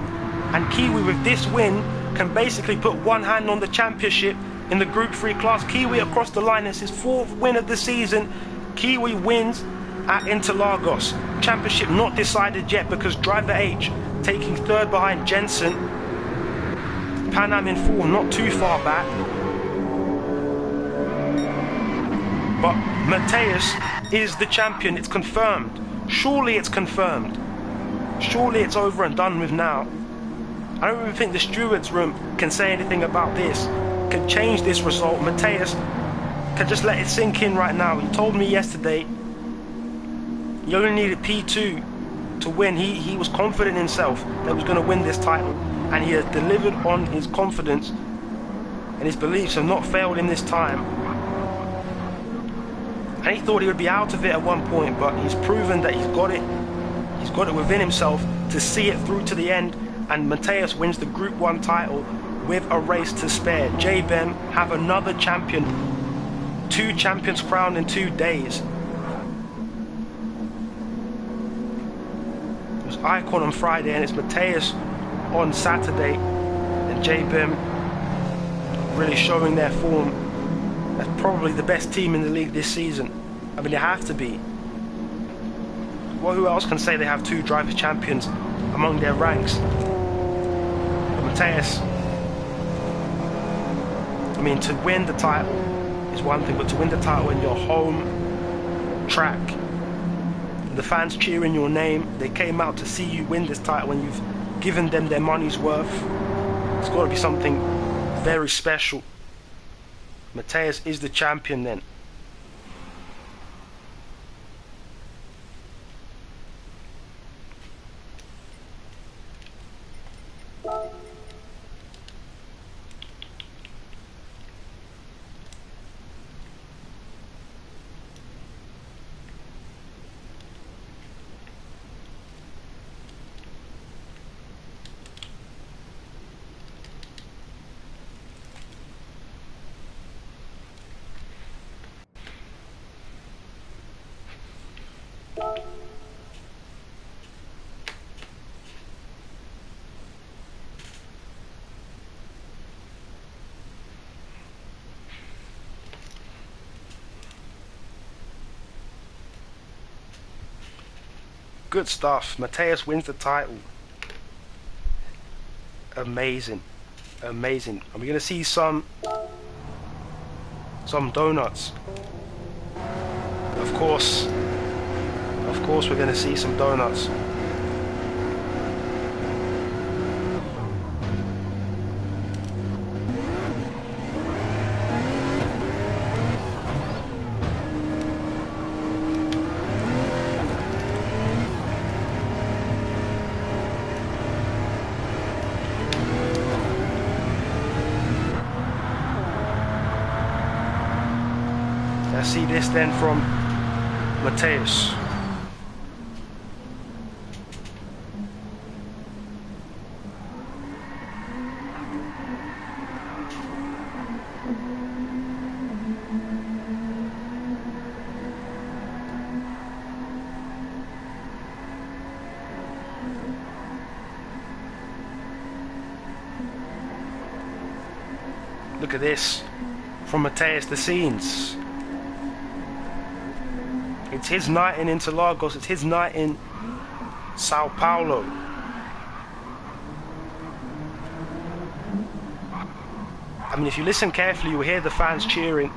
And Kiwi with this win can basically put one hand on the championship in the Group 3 class. Kiwi across the line. It's his 4th win of the season. Kiwi wins at Interlagos. Championship not decided yet because Driver H taking 3rd behind Jensen. Pan Am in 4, not too far back. But Mateus is the champion. It's confirmed. Surely it's confirmed. Surely it's over and done with now. I don't even think the stewards room can say anything about this, can change this result. Mateus can just let it sink in right now. He told me yesterday he only needed P2 to win. He was confident in himself that he was going to win this title, and he has delivered on his confidence, and his beliefs have not failed him this time. And he thought he would be out of it at one point, but he's proven that he's got it within himself to see it through to the end, and Mateus wins the Group 1 title with a race to spare. JBEM have another champion. 2 champions crowned in 2 days. It was Icon on Friday, and it's Mateus on Saturday, and JBEM really showing their form. That's probably the best team in the league this season. I mean, they have to be. Well, who else can say they have 2 driver champions among their ranks? But Mateus, I mean, to win the title is one thing, but to win the title in your home track, the fans cheering your name, they came out to see you win this title and you've given them their money's worth. It's got to be something very special. Mateus is the champion then. Good stuff. Mateus wins the title. Amazing. Amazing. And we're going to see some donuts. Of course we're going to see some donuts. Let's see this then from Mateus. Look at this from Mateus, the scenes. It's his night in Interlagos, it's his night in Sao Paulo. I mean, if you listen carefully, you'll hear the fans cheering.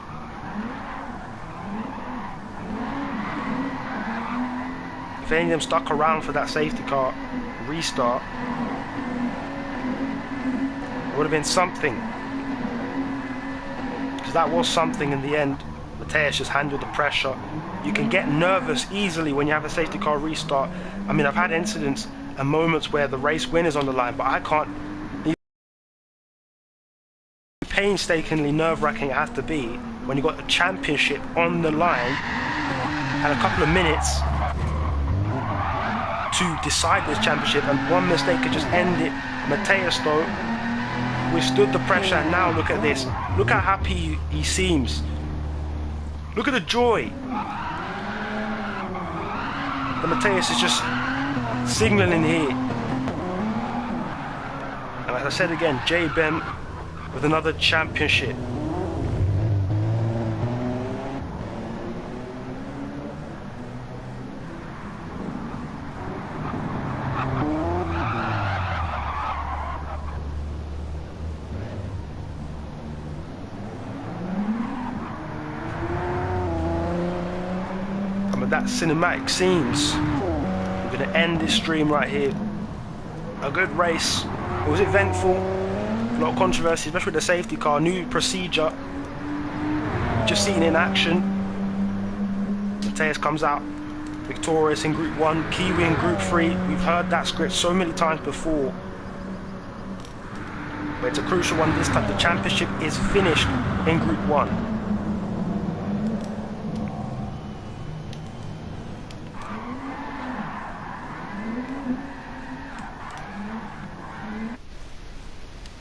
If any of them stuck around for that safety car restart, it would have been something. Because that was something in the end. Mateus just handled the pressure. You can get nervous easily when you have a safety car restart. I mean, I've had incidents and moments where the race win is on the line, but I can't. Painstakingly nerve-wracking it has to be when you've got the championship on the line and a couple of minutes to decide this championship, and one mistake could just end it. Matthias though withstood the pressure, and now look at this. Look how happy he seems. Look at the joy. And Matthias is just signaling here. And as I said again, J Ben with another championship. That cinematic scenes. We're going to end this stream right here. A good race. It was eventful. A lot of controversy, especially with the safety car. New procedure. Just seen in action. Matthias comes out victorious in Group 1. Kiwi in Group 3. We've heard that script so many times before. But it's a crucial one this time. The championship is finished in Group 1.